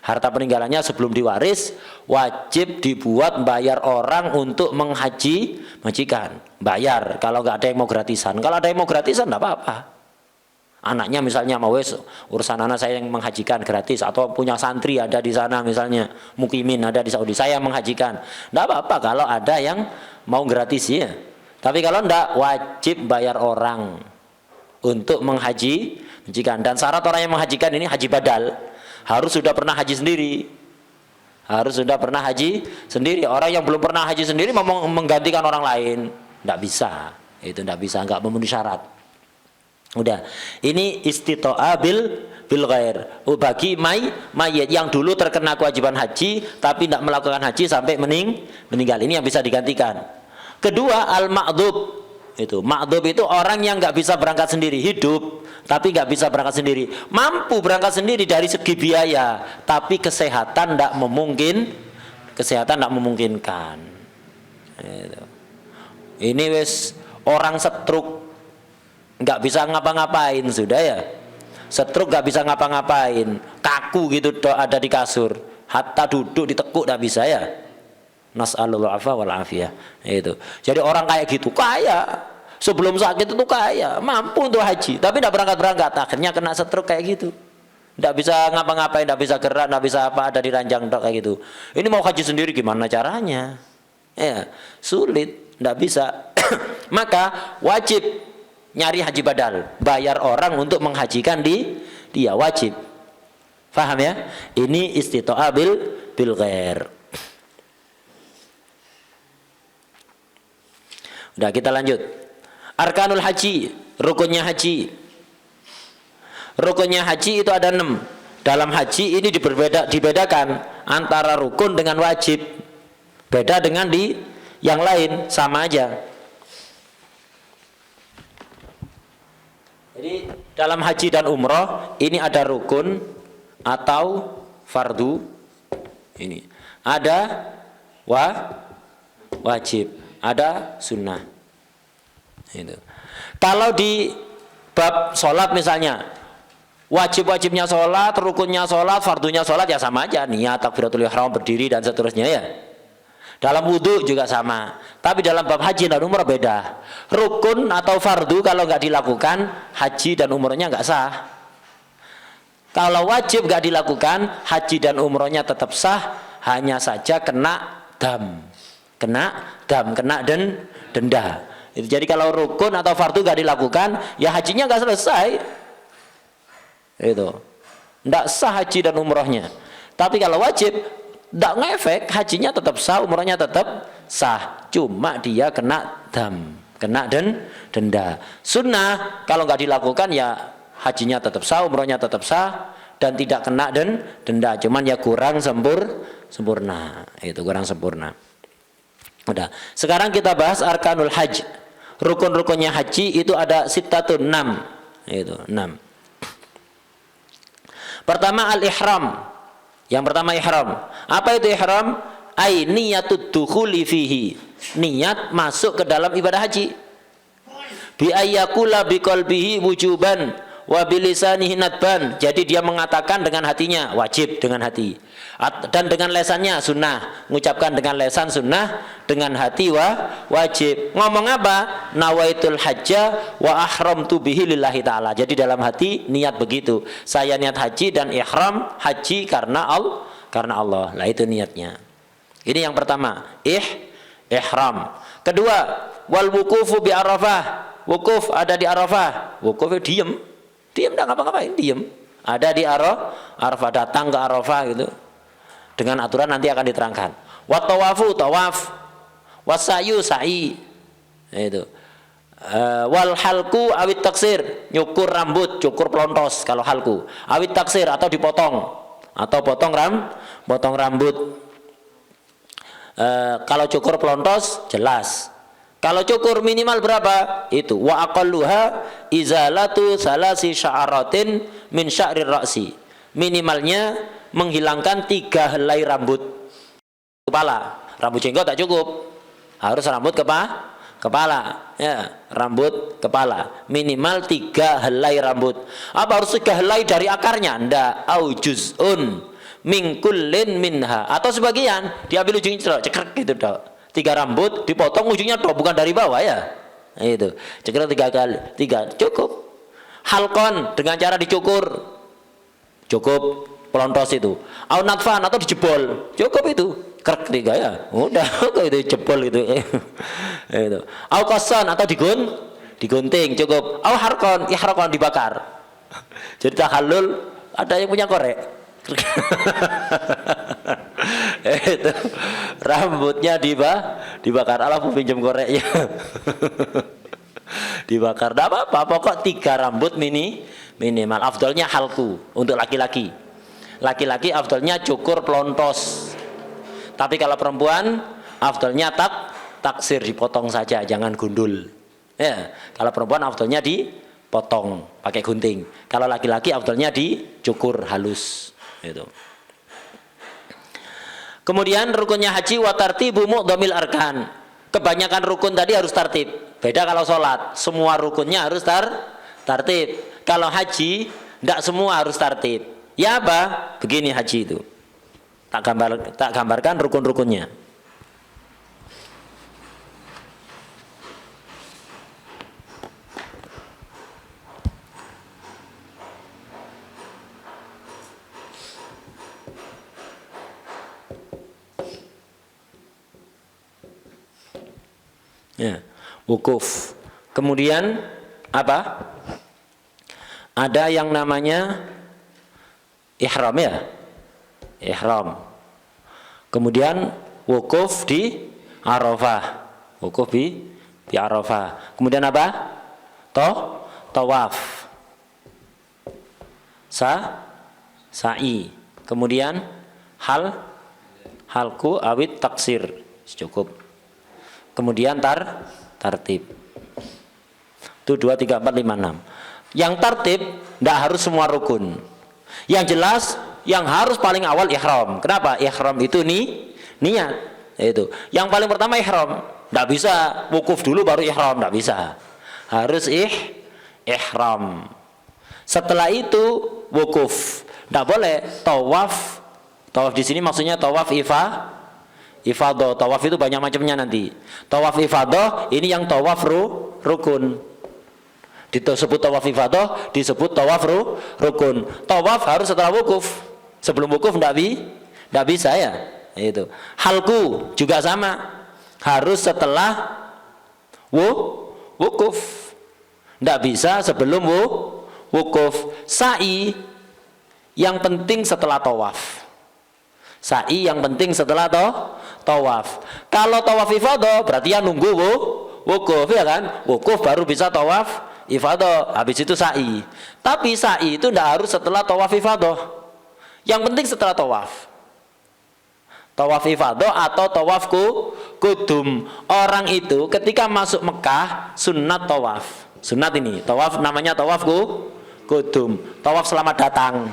Harta peninggalannya sebelum diwaris wajib dibuat bayar orang untuk majikan, bayar. Kalau nggak ada yang mau gratisan, kalau ada yang mau gratisan tidak apa-apa. Anaknya misalnya mau urusan anak saya yang menghajikan gratis, atau punya santri ada di sana misalnya, mukimin ada di Saudi, saya menghajikan, tidak apa-apa kalau ada yang mau gratis ya. Tapi kalau tidak, wajib bayar orang untuk majikan. Dan syarat orang yang menghajikan ini haji badal, harus sudah pernah haji sendiri. Orang yang belum pernah haji sendiri mau menggantikan orang lain, tidak bisa. Itu tidak bisa, nggak memenuhi syarat. Udah, ini istito'a bil ghair, bagi mayit yang dulu terkena kewajiban haji tapi tidak melakukan haji sampai meninggal, ini yang bisa digantikan. Kedua, al-ma'dhub. Ma'dhub itu orang yang nggak bisa berangkat sendiri, hidup tapi nggak bisa berangkat sendiri, mampu berangkat sendiri dari segi biaya, tapi kesehatan tidak memungkinkan. Ini wes orang stroke, nggak bisa ngapa-ngapain sudah ya, stroke nggak bisa ngapa-ngapain, kaku gitu ada di kasur, hatta duduk ditekuk nggak bisa ya. Nas'alullah afa wal afiyah. Itu. Jadi orang kayak gitu kaya, sebelum sakit itu kaya, mampu untuk haji, tapi tidak berangkat, akhirnya kena stroke kayak gitu. Tidak bisa ngapa-ngapain, tidak bisa gerak, tidak bisa apa, ada di ranjang kayak gitu. Ini mau haji sendiri gimana caranya? Ya, sulit, tidak bisa. Maka wajib nyari haji badal, bayar orang untuk menghajikan dia, wajib. Faham ya? Ini istito'a bil ghair. Udah, kita lanjut. Arkanul haji, rukunnya haji. Rukunnya haji itu ada 6. Dalam haji ini dibedakan antara rukun dengan wajib. Beda dengan di yang lain, sama aja. Jadi dalam haji dan umroh ini ada rukun atau fardu. Ini ada wajib, ada sunnah. Itu. Kalau di bab sholat misalnya, wajib-wajibnya sholat, rukunnya sholat, fardunya sholat ya sama aja, niat, takbiratul ihram, berdiri dan seterusnya ya. Dalam wudhu juga sama. Tapi dalam bab haji dan umrah beda. Rukun atau fardu kalau nggak dilakukan, haji dan umrahnya nggak sah. Kalau wajib nggak dilakukan, haji dan umrahnya tetap sah, hanya saja kena denda. Jadi kalau rukun atau fardu nggak dilakukan, ya hajinya nggak selesai. Itu, nggak sah haji dan umrahnya. Tapi kalau wajib, nggak ngefek, hajinya tetap sah, umrahnya tetap sah. Cuma dia kena denda. Sunnah kalau nggak dilakukan ya hajinya tetap sah, umrahnya tetap sah, dan tidak kena denda. Cuman ya kurang sempurna. Itu kurang sempurna. Udah. Sekarang kita bahas arkanul hajj. Rukun-rukunnya haji itu ada 6. Itu 6. Pertama al-ihram. Yang pertama ihram. Apa itu ihram? Ai niyatud dukhuli fihi. Niat masuk ke dalam ibadah haji. Bi ayyakula biqalbihi wujuban wa bilisanihi nadban. Jadi dia mengatakan dengan hatinya, wajib dengan hati. Dan dengan lesannya sunnah, mengucapkan dengan lesan sunnah, dengan hati wajib. Ngomong apa? Nawaitul hajja wa ahramtu bihi lillahi ta'ala. Jadi dalam hati niat begitu. Saya niat haji dan ihram haji karena Allah. Lah itu niatnya. Ini yang pertama, ihram. Kedua, wal wukufu bi Arafah. Wukuf ada di Arafah. Wukuf diem enggak ngapa-ngapain, diem. Ada di Arafah, datang ke Arafah gitu. Dengan aturan nanti akan diterangkan. Wa tawafu tawaf, wasayu sa'i. Itu. Wal halku awit taksir, nyukur rambut, cukur pelontos kalau halku. Awit taksir atau dipotong atau potong rambut. Kalau cukur pelontos jelas. Kalau cukur minimal berapa? Itu wa aqalluha izalatu salasi sya'aratin min sya'rir ra'si. Minimalnya menghilangkan 3 helai rambut kepala. Rambut jenggot tak cukup. Harus rambut kepala. Ya, rambut kepala. Minimal 3 helai rambut. Apa harus 3 helai dari akarnya? Ndak, au juz'un min kullin minha, atau sebagian diambil ujungnya cekrek gitu dok. 3 rambut dipotong ujungnya dok, bukan dari bawah ya. Itu cekrek 3 kali, 3 cukup. Halqon dengan cara dicukur cukup, pelontos itu. Au natfan atau dijebol cukup itu, krek 3 ya. Udah itu jebol itu. Itu. Au qasan atau digunting cukup. Au harqon, ihraqon dibakar. Jadi tahallul ada yang punya korek. Itu rambutnya dibakar. Allah pinjam koreknya. Dibakar, tidak apa-apa, pokok 3 rambut minimal. Afdalnya halku untuk laki-laki. Laki-laki afdalnya cukur pelontos. Tapi kalau perempuan afdalnya taksir, dipotong saja, jangan gundul. Ya, kalau perempuan afdalnya dipotong pakai gunting. Kalau laki-laki afdalnya dicukur halus. Itu. Kemudian rukunnya haji wa tartibu mu'dhamil arkan. Kebanyakan rukun tadi harus tartib. Beda kalau sholat, semua rukunnya harus tartib. Kalau haji, tidak semua harus tartib. Ya apa? Begini haji itu. Tak gambarkan rukun-rukunnya. Ya, wukuf. Kemudian apa? Ada yang namanya ihram ya. Ihram. Kemudian wukuf di Arafah. Wukuf di Arafah. Kemudian apa? Tawaf. Sa'i. Kemudian halku awit taksir. Cukup. Kemudian tartib. Itu 2, 3, 4, 5, 6. Yang tartib tidak harus semua rukun. Yang jelas yang harus paling awal ihram. Kenapa? Ihram itu niat. Itu. Yang paling pertama ihram. Tidak bisa wukuf dulu baru ihram, tidak bisa. Harus ihram. Setelah itu wukuf. Tidak boleh tawaf. Tawaf di sini maksudnya tawaf ifadah. Tawaf itu banyak macamnya nanti. Tawaf ifadah ini yang tawaf rukun. Disebut tawaf ifadah, disebut tawaf rukun. Tawaf harus setelah wukuf. Sebelum wukuf tidak bisa ya. Itu. Halku juga sama. Harus setelah wukuf. Tidak bisa sebelum wukuf. Sa'i yang penting setelah tawaf. Sa'i yang penting setelah tawaf. Kalau tawaf ifadah berarti ya nunggu wukuf ya kan? Wukuf baru bisa tawaf ifadah. Habis itu sa'i. Tapi sa'i itu tidak harus setelah tawaf ifadah. Yang penting setelah tawaf. Tawaf ifadah atau tawaf kudum. Orang itu ketika masuk Mekah sunat tawaf. Sunat ini. Tawaf namanya tawaf kudum. Tawaf selamat datang.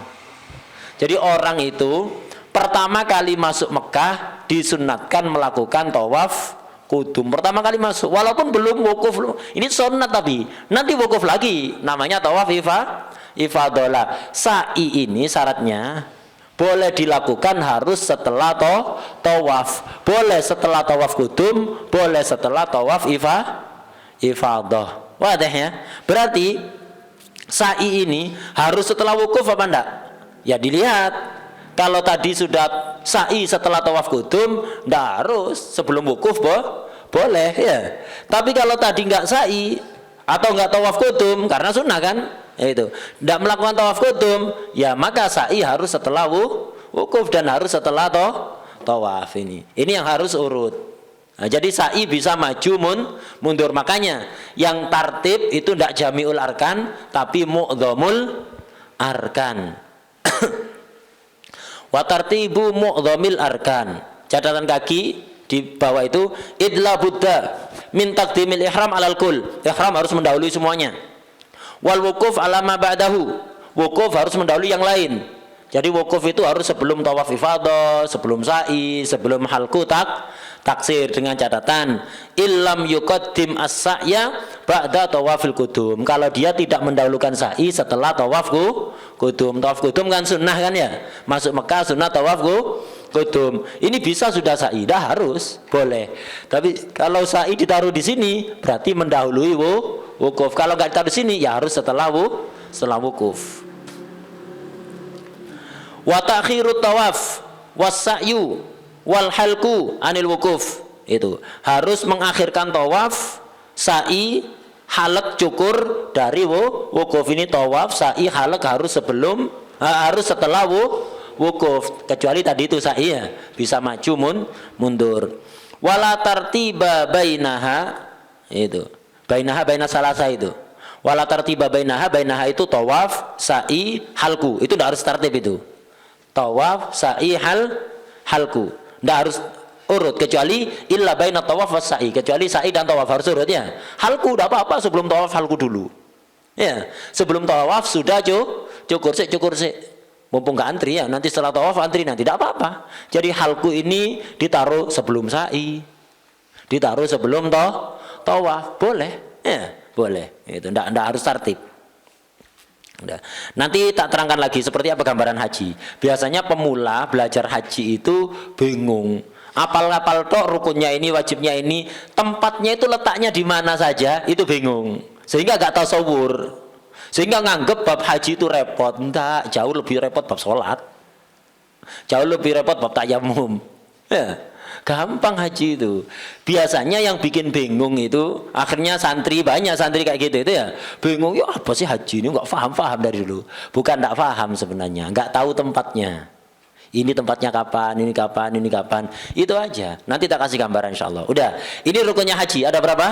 Jadi orang itu pertama kali masuk Mekah disunatkan melakukan tawaf kudum. Pertama kali masuk, walaupun belum wukuf. Ini sunat tapi nanti wukuf lagi. Namanya tawaf ifadolah. Sa'i ini syaratnya boleh dilakukan harus setelah tawaf. Boleh setelah tawaf kudum, boleh setelah tawaf ifadah. Wadah ya. Berarti sa'i ini harus setelah wukuf apa enggak? Ya dilihat. Kalau tadi sudah sa'i setelah tawaf kudum, enggak harus. Sebelum wukuf boleh ya. Tapi kalau tadi enggak sa'i atau enggak tawaf kudum, karena sunnah kan, itu tidak melakukan tawaf kudum, ya maka sa'i harus setelah wukuf dan harus setelah tawaf ini. Ini yang harus urut. Nah, jadi sa'i bisa maju mundur. Makanya yang tartib itu tidak jami'ul arkan tapi mu'dhamul arkan. Wa tartibu mu'dhamil arkan. Catatan kaki di bawah itu idla buddha min taqdimil ihram alal kul. Ihram harus mendahului semuanya. Wal wukuf ala ma ba'dahu. Wukuf harus mendahului yang lain. Jadi wukuf itu harus sebelum tawaf ifadah, sebelum sa'i, sebelum halku taksir, dengan catatan illam yuqaddim as-sa'ya ba'da tawafil kudum. Kalau dia tidak mendahulukan sa'i setelah tawaf kudum. Tawaf kudum kan sunnah kan ya. Masuk Mekah sunnah tawaf kudum. Ini bisa sudah sa'i, dah harus, boleh. Tapi kalau sa'i ditaruh di sini berarti mendahului wukuf. Kalau nggak ditaruh di sini ya harus setelah wukuf. Wa ta'khirut tawaf was-sa'yu wal halku anil wukuf. Itu harus mengakhirkan tawaf, sa'i, halak, cukur dari wukuf. Ini tawaf, sa'i, halak harus setelah wukuf. Kecuali tadi itu sa'i ya, bisa maju mundur. Wala tartiba bainaha, itu bainaha baina salasa itu. Wala tartiba bainaha itu tawaf, sa'i, halku. Itu tidak harus tartib itu. Tawaf, sa'i, halku. Tidak harus urut kecuali illa baina tawaf was sa'i. Kecuali sa'i dan tawaf harus urut ya. Halku tidak apa-apa sebelum tawaf halku dulu. Ya, sebelum tawaf sudah cukur sih. Mumpung nggak antri ya, nanti setelah tawaf antri nanti tidak apa-apa. Jadi halku ini ditaruh sebelum sa'i. Ditaruh sebelum tawaf, boleh. Ya, boleh. Itu tidak harus tartib. Nanti tak terangkan lagi seperti apa gambaran haji. Biasanya pemula belajar haji itu bingung. Apal-apal tok rukunnya ini, wajibnya ini, tempatnya itu letaknya di mana saja itu bingung. Sehingga gak tasawur. Sehingga nganggep bab haji itu repot. Enggak, jauh lebih repot bab sholat. Jauh lebih repot bab tayammum. Ya. Gampang haji itu. Biasanya yang bikin bingung itu akhirnya banyak santri kayak gitu itu ya. Bingung, ya apa sih haji ini, nggak paham dari dulu. Bukan nggak paham sebenarnya, nggak tahu tempatnya. Ini tempatnya kapan, ini kapan. Itu aja. Nanti tak kasih gambaran insyaallah. Udah, ini rukunnya haji ada berapa?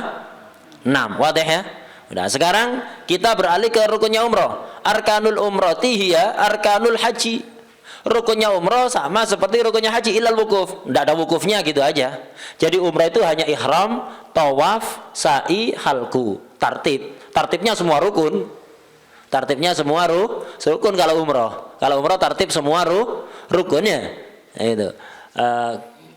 6. Wadah ya? Udah, sekarang kita beralih ke rukunnya umroh. Arkanul umrati hiya arkanul haji. Rukunnya umroh sama seperti rukunnya haji ilal wukuf. Tidak ada wukufnya gitu aja. Jadi umrah itu hanya ihram, tawaf, sa'i, halku. Tartibnya semua rukun. Tartibnya semua rukun kalau umroh. Kalau umroh tartib semua rukunnya. Itu.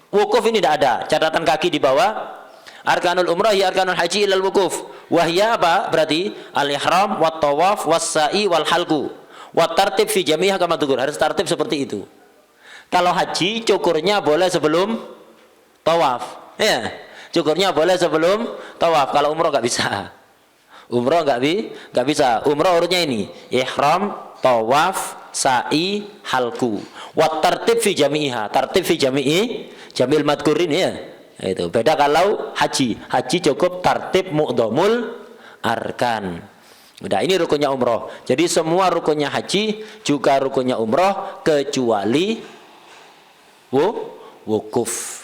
Wukuf ini tidak ada. Catatan kaki di bawah. Arkanul umrah ya arkanul haji ilal wukuf. Wahya apa? Berarti al-ihram, wat tawaf, was sa'i, wal halku. Wa tartib fi jami'ah kama tugur, harus tartib seperti itu. Kalau haji cukurnya boleh sebelum tawaf. Ya, cukurnya boleh sebelum tawaf. Kalau umroh nggak bisa. Umroh nggak bisa. Umroh urutnya ini: ihram, tawaf, sa'i, halku. Wa tartib fi jami'ah. Tartib fi jamil madkurin ya. Itu. Beda kalau haji. Haji cukup tartib mu'dhamul arkan. Udah, ini rukunnya umroh. Jadi semua rukunnya haji juga rukunnya umroh kecuali wukuf.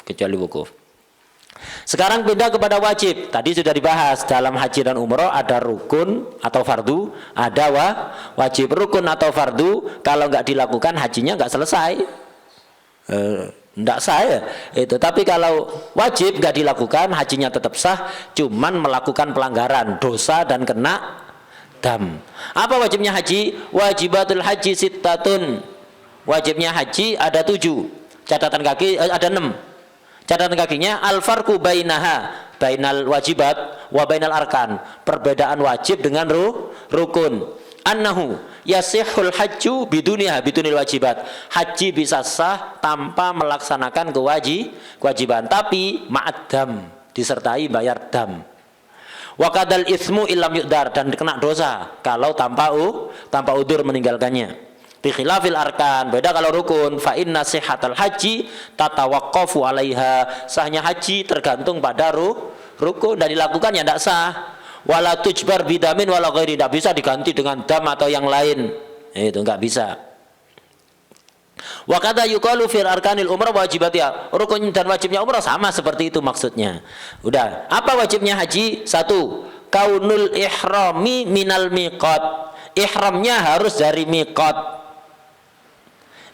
Sekarang pindah kepada wajib. Tadi sudah dibahas dalam haji dan umroh ada rukun atau fardu, ada wajib. Rukun atau fardu kalau nggak dilakukan hajinya nggak selesai. Nggak sah ya itu. Tapi kalau wajib nggak dilakukan, hajinya tetap sah, cuman melakukan pelanggaran, dosa dan kena dam. Apa wajibnya haji? Wajibatul haji sittatun. Wajibnya haji ada 7. Catatan kaki ada 6. Catatan kakinya al-farqu bainaha, bainal wajibat wa bainal arkan. Perbedaan wajib dengan rukun. Annahu yasihul hajju biduniha bidunil wajibat. Haji bisa sah tanpa melaksanakan kewajiban, tapi ma'addam, disertai bayar dam. Wa kadal ismu illam yuqdar, dan kena dosa kalau tanpa udur meninggalkannya. Bi khilafil arkan, beda kalau rukun. Fa inna sihhatal haji tatawaqqafu 'alaiha. Sahnya haji tergantung pada rukun, dan dilakukan ya tidak sah. Wala tujbar bidamin wala ghairi, tidak bisa diganti dengan dam atau yang lain. Itu enggak bisa. Wa kata yuqalu fil arkanil umrah wajibatiha. Rukun dan wajibnya umrah sama seperti itu maksudnya. Udah, apa wajibnya haji? 1. Kaunul ihrami minal miqat. Ihramnya harus dari miqat.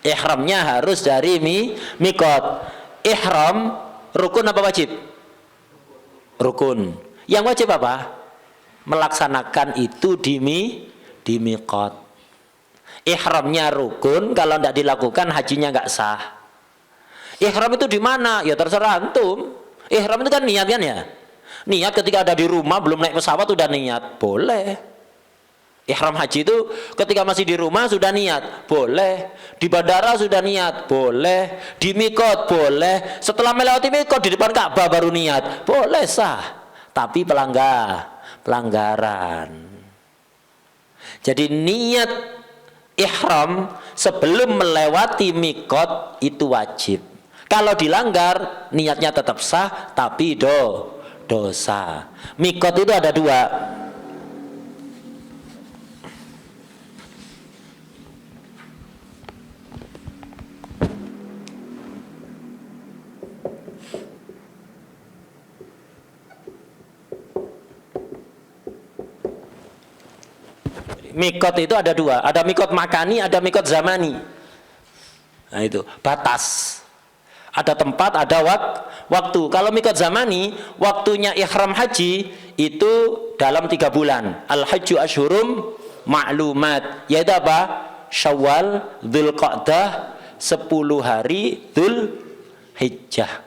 Ihramnya harus dari miqat. Ihram rukun apa wajib? Rukun. Yang wajib apa? Melaksanakan itu di miqat. Ihramnya rukun, kalau tidak dilakukan hajinya nggak sah. Ihram itu di mana? Ya terserah antum. Ihram itu kan niat kan ya. Niat ketika ada di rumah belum naik pesawat sudah niat, boleh. Ihram haji itu ketika masih di rumah sudah niat, boleh. Di bandara sudah niat, boleh. Di miqat boleh. Setelah melewati miqat di depan Ka'bah baru niat, boleh sah. Tapi pelanggaran. Jadi niat ihram sebelum melewati miqat itu wajib. Kalau dilanggar niatnya tetap sah tapi dosa. Miqat itu ada 2. Mikot itu ada 2, ada mikot makani, ada mikot zamani. Nah itu batas, ada tempat, ada waktu. Kalau mikot zamani, waktunya ihram haji itu dalam 3 bulan. Al hajju ashhurum ma'lumat, yaitu apa? Syawal, Dzulqa'dah, 10 hari Dzulhijjah.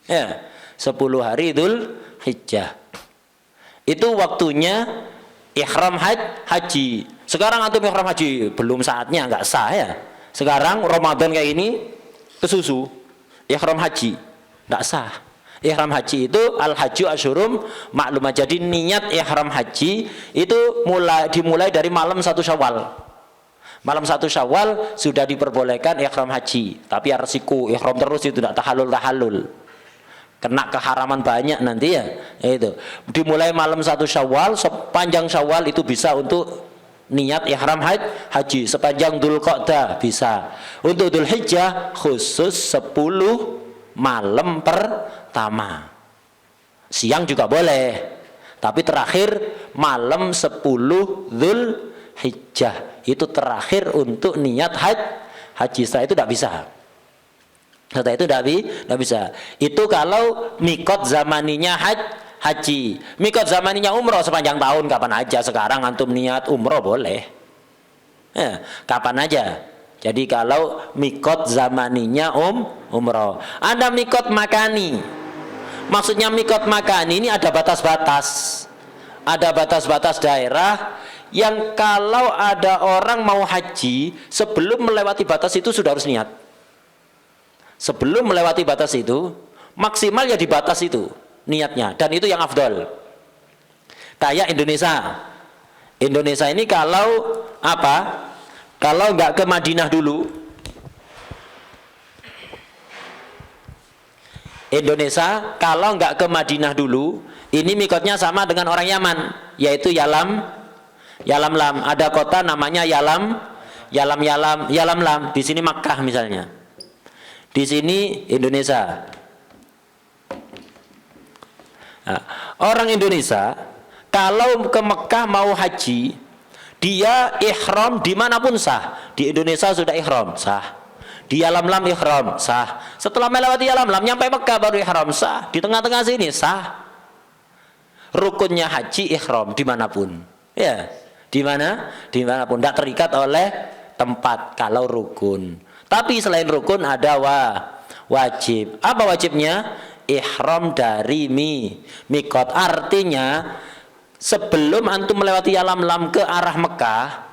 Ya, 10 hari Dzulhijjah. Itu waktunya ihram haji. Sekarang antum ihram haji belum saatnya, nggak sah ya. Sekarang Ramadan kayak ini kesusu ihram haji nggak sah. Ihram haji itu al hajju asyurum maklumah. Jadi niat ihram haji itu dimulai dari malam 1 Syawal. Malam 1 Syawal sudah diperbolehkan ihram haji. Tapi resiko ihram terus itu tidak tahallul. Kena keharaman banyak nanti ya. Itu dimulai malam 1 Syawal, sepanjang Syawal itu bisa untuk niat ihram haji. Sepanjang Dzulqa'dah bisa. Untuk Dzulhijjah khusus 10 malam pertama. Siang juga boleh, tapi terakhir malam 10 Dzulhijjah itu terakhir untuk niat haji. Setelah itu tidak bisa. Setelah itu tidak bisa. Itu kalau mikot zamaninya haji. Mikot zamaninya umroh sepanjang tahun kapan aja. Sekarang antum niat umroh boleh. Ya, kapan aja. Jadi kalau mikot zamaninya umroh. Ada mikot makani. Maksudnya mikot makani ini ada batas-batas. Ada batas-batas daerah yang kalau ada orang mau haji sebelum melewati batas itu sudah harus niat. Sebelum melewati batas itu maksimal ya di batas itu niatnya, dan itu yang afdol. Kayak Indonesia ini kalau apa? Kalau nggak ke Madinah dulu, Indonesia kalau nggak ke Madinah dulu, ini mikotnya sama dengan orang Yaman, yaitu Yalam Lam. Ada kota namanya Yalam Lam. Di sini Makkah misalnya. Di sini Indonesia. Nah, orang Indonesia kalau ke Mekah mau haji, dia ihram dimanapun sah. Di Indonesia sudah ihram sah, Di Yalamlam ihram sah. Setelah melewati Yalamlam nyampe Mekah baru ihram sah. Di tengah-tengah sini sah. Rukunnya haji ihram dimanapun. Ya, dimanapun. Tidak terikat oleh tempat kalau rukun. Tapi selain rukun ada wajib. Apa wajibnya? Ihram dari mikot. Artinya sebelum antum melewati Yalamlam ke arah Mekah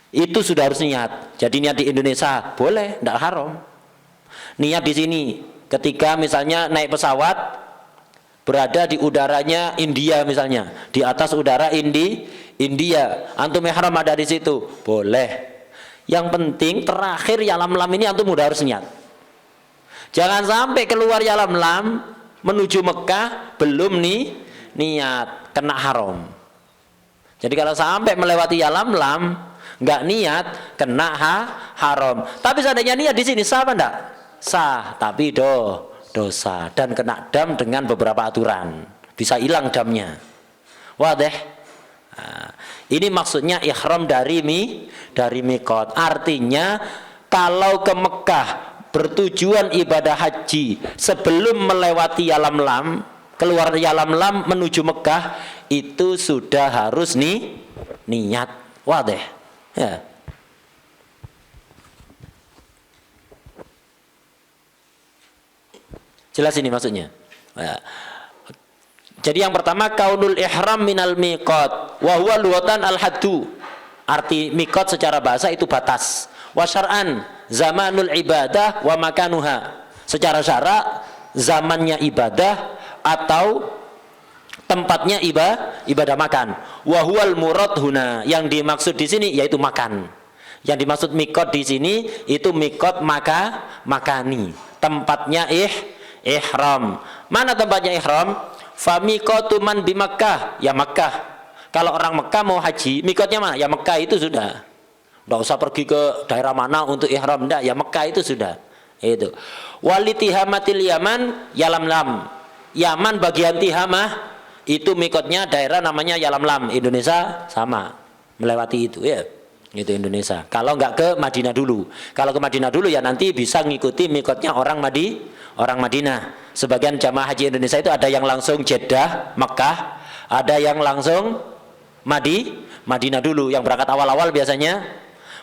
itu sudah harus niat. Jadi niat di Indonesia boleh, tidak haram. Niat di sini ketika misalnya naik pesawat berada di udaranya India misalnya, di atas udara India, antum ihram ada di situ, boleh. Yang penting terakhir Yalamlam ini antum udah harus niat. Jangan sampai keluar Yalamlam menuju Mekah belum niat, kena haram. Jadi kalau sampai melewati Yalamlam nggak niat, kena haram. Tapi seandainya niat di sini sah apa enggak? Sah, tapi dosa dan kena dam dengan beberapa aturan. Bisa hilang damnya. Wadah. Nah, ini maksudnya ihram dari mikot. Artinya kalau ke Mekah bertujuan ibadah haji sebelum melewati Yalamlam, keluar Yalamlam menuju Mekah itu sudah harus niat. Wadah. Ya. Jelas ini maksudnya. Ya. Jadi yang pertama kaunul ihram minal miqat wa huwa lughatan al haddu. Arti miqat secara bahasa itu batas. Wa syar'an zamanul ibadah wa makanuha. Secara syara zamannya ibadah atau tempatnya ibadah makan. Wa huwal murad huna. Yang dimaksud di sini yaitu makan. Yang dimaksud miqat di sini itu miqat makani. Tempatnya ihram. Mana tempatnya ihram? Fa miqatu man bi Makkah, ya Makkah. Kalau orang Mekah mau haji, miqatnya mana? Ya Mekah itu sudah. Enggak usah pergi ke daerah mana untuk ihram, enggak, ya Mekah itu sudah. Itu. Walitihamatil Yaman Yalamlam. Yaman bagian Tihamah itu miqatnya daerah namanya Yalamlam. Indonesia sama, melewati itu ya. Itu Indonesia. Kalau enggak ke Madinah dulu. Kalau ke Madinah dulu ya nanti bisa ngikuti miqatnya orang Madinah. Sebagian jamaah haji Indonesia itu ada yang langsung Jeddah, Mekah, ada yang langsung Madinah dulu. Yang berangkat awal-awal biasanya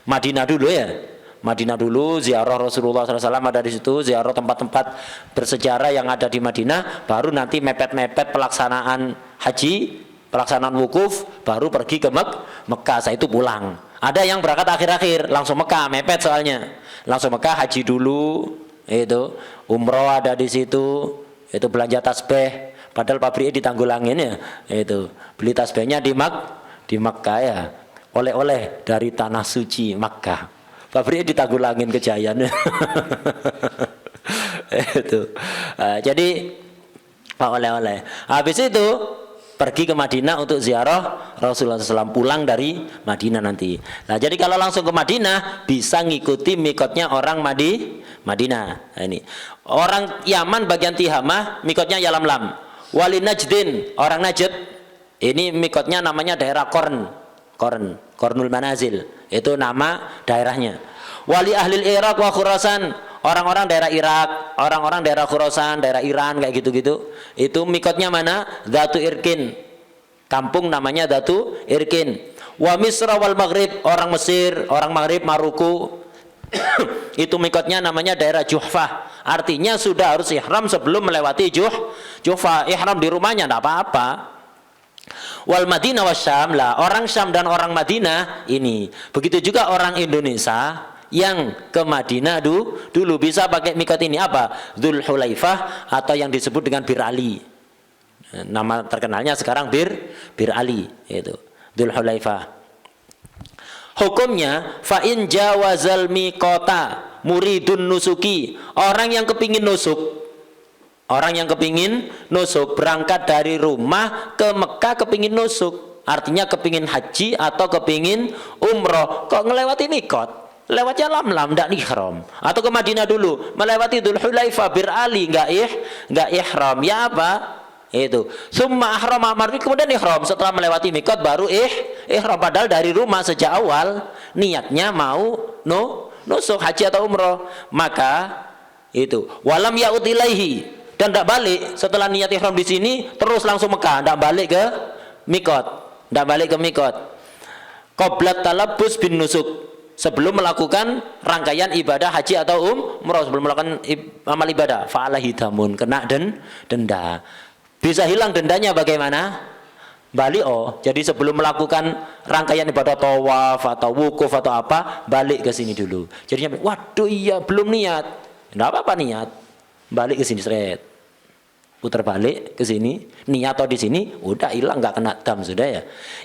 Madinah dulu ya. Madinah dulu, ziarah Rasulullah SAW ada di situ, ziarah tempat-tempat bersejarah yang ada di Madinah, baru nanti mepet-mepet pelaksanaan haji, pelaksanaan wukuf, baru pergi ke Mekah. Saya itu pulang. Ada yang berangkat akhir-akhir, langsung Mekah, mepet soalnya. Langsung Mekah haji dulu. Itu umroh ada di situ, itu belanja tasbih, padahal pabriknya di Tanggulangin ya, itu beli tasbihnya di Makkah ya, oleh-oleh dari tanah suci Makkah, pabriknya di Tanggulangin Kejayaan. Itu jadi oleh-oleh. Habis itu pergi ke Madinah untuk ziarah Rasulullah SAW, pulang dari Madinah nanti. Nah, jadi kalau langsung ke Madinah bisa ngikuti mikotnya orang Madinah. Nah, ini orang Yaman bagian Tihamah mikotnya Yalamlam. Wali Najdin orang Najd ini mikotnya namanya daerah Kornul Manazil, itu nama daerahnya. Wali ahli Irak wa Khurasan orang-orang daerah Irak, orang-orang daerah Khurasan, daerah Iran kayak gitu-gitu. Itu mikotnya mana? Dhatu Irkin. Kampung namanya Dhatu Irkin. Wa Misra wal Maghrib orang Mesir, orang Maghrib Maruku. Itu mikotnya namanya daerah Juhfah. Artinya sudah harus ihram sebelum melewati Juhfah. Ihram di rumahnya enggak apa-apa. Wal Madinah wasyam lah, orang Syam dan orang Madinah ini. Begitu juga orang Indonesia yang ke Madinah dulu bisa pakai mikot ini apa? Dzul Hulaifah atau yang disebut dengan Bir Ali. Nama terkenalnya sekarang Bir Ali, itu Dzul Hulaifah. Hukumnya fa in jawazal miqata muridun nusuki, orang yang kepingin nusuk. Orang yang kepingin nusuk berangkat dari rumah ke Mekah kepingin nusuk, artinya kepingin haji atau kepingin umroh, kok ngelewati mikot? Lewatnya Lam tidak ihram. Atau ke Madinah dulu melewati Dzul Hulaifah Bir Ali enggak ihram, ya apa? Itu summa ahram marwi, kemudian ihram setelah melewati mikot baru ihram, padahal dari rumah sejak awal niatnya mau nusuk haji atau umroh, maka itu walam yaud ilaihi, dan tidak balik setelah niat ihram di sini terus langsung Mekah, tidak balik ke mikot, tidak balik ke mikot. Qoblat talabus bin nusuk, sebelum melakukan rangkaian ibadah haji atau umroh, sebelum melakukan amal ibadah, fa'alahi damun, kena denda. Bisa hilang dendanya bagaimana? Balik jadi sebelum melakukan rangkaian ibadah tawaf atau wukuf atau apa, balik ke sini dulu. Jadinya waduh iya belum niat, enggak apa-apa niat, balik ke sini seret, putar balik ke sini, niat atau di sini, udah hilang, nggak kena dam sudah ya.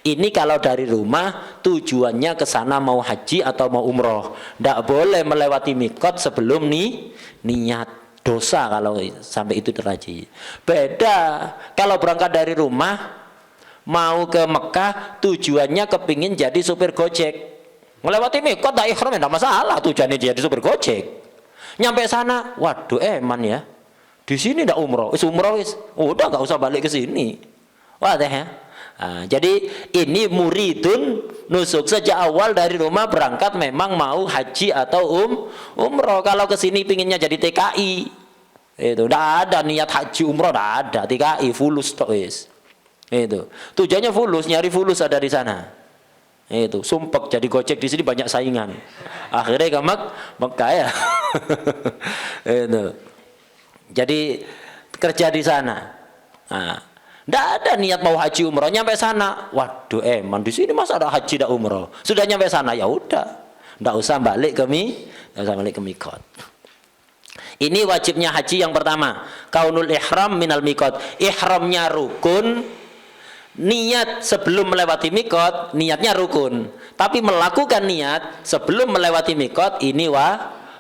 Ini kalau dari rumah tujuannya ke sana mau haji atau mau umroh, nggak boleh melewati mikot sebelum niat, dosa kalau sampai itu terjadi. Beda kalau berangkat dari rumah mau ke Mekah tujuannya kepingin jadi supir gojek, melewati mikot tak ihram tidak masalah, tujuannya jadi supir gojek. Nyampe sana, waduh eman ya, di sini ndak umroh, udah nggak usah balik ke sini. Wah teh ya. Nah, jadi ini muridun nusuk, sejak awal dari rumah berangkat memang mau haji atau umroh. Kalau ke sini pinginnya jadi TKI, itu ndak ada niat haji umroh, ndak ada, TKI fulus tok wis. Itu tujuannya fulus, nyari fulus ada di sana. Itu sumpek jadi gojek di sini banyak saingan. Akhirnya ke Mekah ya. Itu. Jadi kerja di sana. Nah, ndak ada niat mau haji umroh, nyampe sana, waduh eman di sini masa ada haji dan umroh. Sudah nyampe sana ya udah, ndak usah balik ke mikot. Ini wajibnya haji yang pertama, kaunul ihram minal mikot. Ihramnya rukun, niat sebelum melewati mikot, niatnya rukun. Tapi melakukan niat sebelum melewati mikot ini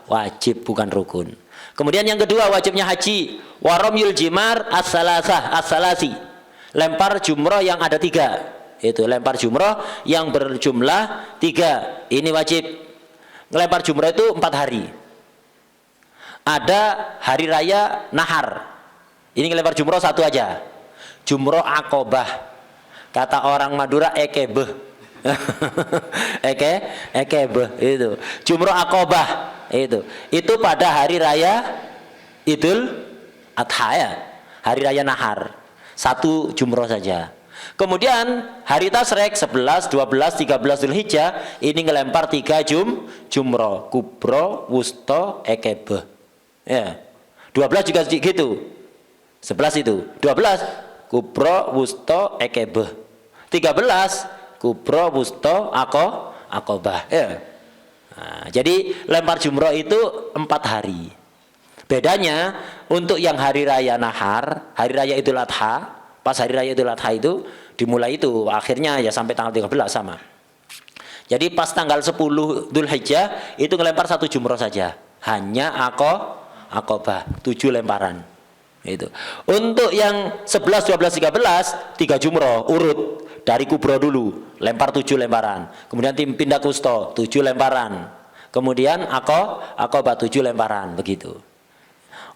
wajib, bukan rukun. Kemudian yang kedua wajibnya haji, waramyul jimar as-salasi, lempar jumroh yang ada 3. Itu lempar jumroh yang berjumlah 3. Ini wajib. Ngelempar jumroh itu 4 hari. Ada hari raya nahar. Ini ngelempar jumroh 1 aja. Jumroh akobah. Kata orang Madura ekebeh. Ekebeh itu. Jumroh akobah itu pada hari raya Idul Adha ya. Hari raya nahar. 1 jumroh saja. Kemudian hari tasrek 11, 12, 13 Dzulhijjah ini ngelempar 3 jumroh, kubro, wusto, ekebeh. Ya. 12 juga gitu. 11 itu. 12 kubro, wusto, ekebeh. 13 kubro, wusto, akobah. Ya. Nah, jadi lempar jumroh itu 4 hari. Bedanya untuk yang hari raya nahar, hari raya Idul Adha, pas hari raya Idul Adha itu dimulai itu akhirnya ya sampai tanggal 13 sama. Jadi pas tanggal 10 Dzulhijjah itu ngelempar 1 jumroh saja. Hanya akobah 7 lemparan. Itu. Untuk yang 11, 12, 13 3 jumroh urut. Dari kubro dulu, lempar 7 lemparan. Kemudian tim pindah kusto, 7 lemparan. Kemudian akobah 7 lemparan, begitu.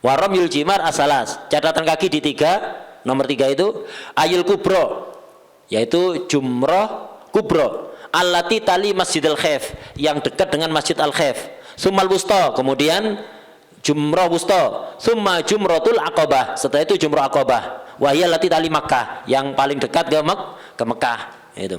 Waramyul jimar asalas, catatan kaki di 3, nomor 3 itu ayul kubro, yaitu jumroh kubro. Allati tali Masjidil Khef, yang dekat dengan Masjid Al-Khef. Sumal wusto, kemudian jumroh wusto. Summa jumrotul akobah, setelah itu jumroh akobah. Wahiyal lati tali Makkah, yang paling dekat ke Mekah itu.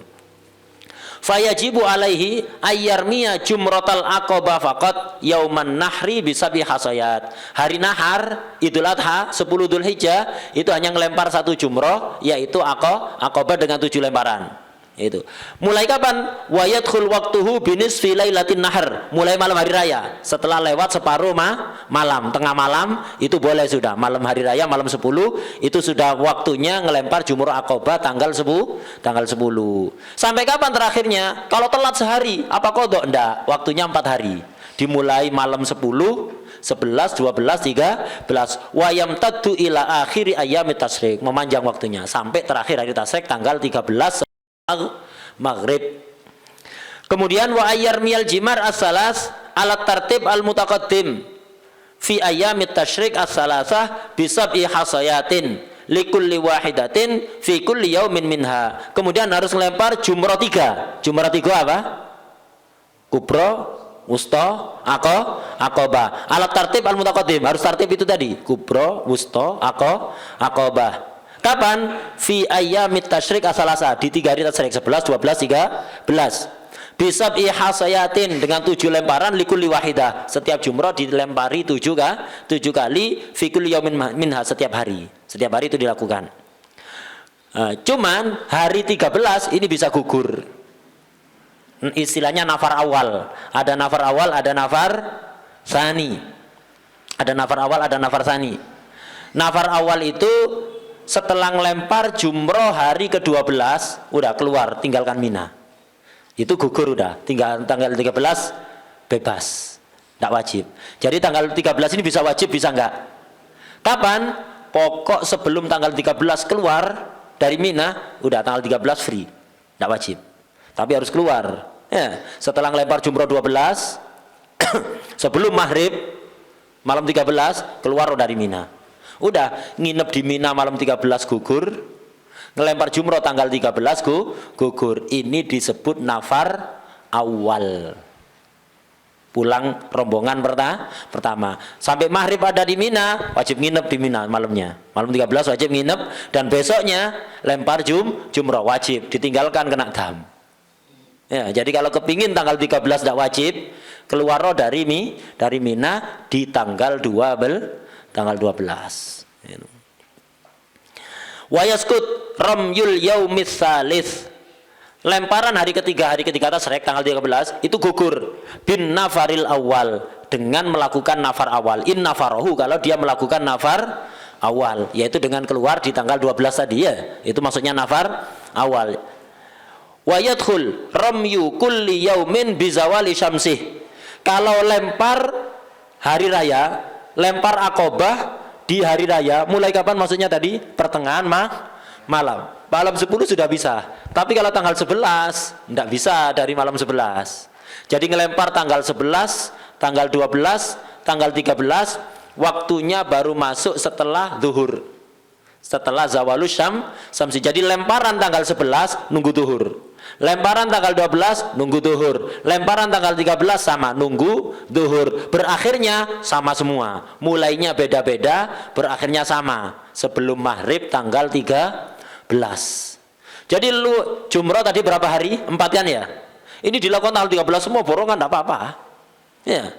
Fayajibu alaihi ayyarmiya jumratal aqabah faqat yauman nahri bisabi hasayat. Hari nahar Idul Adha 10 Dzulhijjah itu hanya ngelempar 1 jumrah, yaitu aqabah dengan 7 lemparan. Itu. Mulai kapan? Wa yadkhul waqtuhu binisfi lailatin nahar. Mulai malam hari raya. Setelah lewat separuh malam, tengah malam itu boleh sudah. Malam hari raya malam 10 itu sudah waktunya ngelempar jumrah aqabah tanggal 10. Sampai kapan terakhirnya? Kalau telat sehari, apa qadha? Enggak, waktunya 4 hari. Dimulai malam 10, 11, 12, 13. Wa yamtaddu ila akhiri ayyamit tasyrik. Memanjang waktunya sampai terakhir hari tasyrik tanggal 13 Maghrib. Kemudian wa ayyarmiyal jimar as-salas alat tartib al-mutaqaddim fi ayyamit tasyrik as-salasah bisab'i hasayatin likulli wahidatin fi kulli yaumin minha. Kemudian harus melempar jumrah 3. Jumrah 3 apa? Kubro, wusta, aqabah. Alat tartib al-mutaqaddim, harus tartib itu tadi, kubro, wusta, aqabah. Kapan? Fi ayyamit tasyrik asalasa, di 3 hari tasyrik, 11, 12, 13. Bisab ihasayatin, dengan 7 lemparan likulli wahidah. Setiap jumrah dilempari 7 kali fi kulli yaumin minha, setiap hari. Setiap hari itu dilakukan. Cuman hari 13 ini bisa gugur. Istilahnya nafar awal. Ada nafar awal, ada nafar sani. Ada nafar awal, ada nafar sani. Nafar awal itu setelah lempar jumroh hari ke-12 udah keluar, tinggalkan Mina. Itu gugur udah, tinggal tanggal 13 bebas, tidak wajib. Jadi tanggal 13 ini bisa wajib, bisa enggak? Kapan? Pokok sebelum tanggal 13 keluar dari Mina, udah tanggal 13 free, tidak wajib. Tapi harus keluar. Ya, setelah lempar jumroh 12 sebelum maghrib malam 13 keluar dari Mina. Udah nginep di Mina malam 13 gugur, ngelempar jumroh tanggal 13 gugur. Ini disebut nafar awal. Pulang rombongan pertama. Sampai maghrib ada di Mina, wajib nginep di Mina malamnya. Malam 13 wajib nginep, dan besoknya lempar jumroh wajib, ditinggalkan kena dam. Ya, jadi kalau kepingin tanggal 13 tidak wajib, keluar dari Mina di tanggal 12. Wa yaskut ramyul yaumis salis, lemparan hari ketiga tasyrik tanggal 13 itu gugur bin nafaril awal, dengan melakukan nafar awal. In nafarahu, kalau dia melakukan nafar awal, yaitu dengan keluar di tanggal 12 tadi, ya, itu maksudnya nafar awal. Wa yadkhul ramyu kulli yaumin bizawali syamsih, kalau lempar hari raya, lempar aqabah di hari raya, mulai kapan maksudnya tadi? Pertengahan malam. Malam 10 sudah bisa. Tapi kalau tanggal 11 tidak bisa dari malam 11. Jadi ngelempar tanggal 11, tanggal 12, tanggal 13, waktunya baru masuk setelah zuhur. Setelah zawalus syamsi. Jadi lemparan tanggal 11 nunggu zuhur. Lemparan tanggal 12 nunggu zuhur. Lemparan tanggal 13 sama, nunggu zuhur. Berakhirnya sama semua. Mulainya beda-beda, berakhirnya sama. Sebelum maghrib tanggal 13. Jadi lu jumrah tadi berapa hari? 4 kan ya? Ini dilakukan tanggal 13 semua, borongan enggak apa-apa. Ya.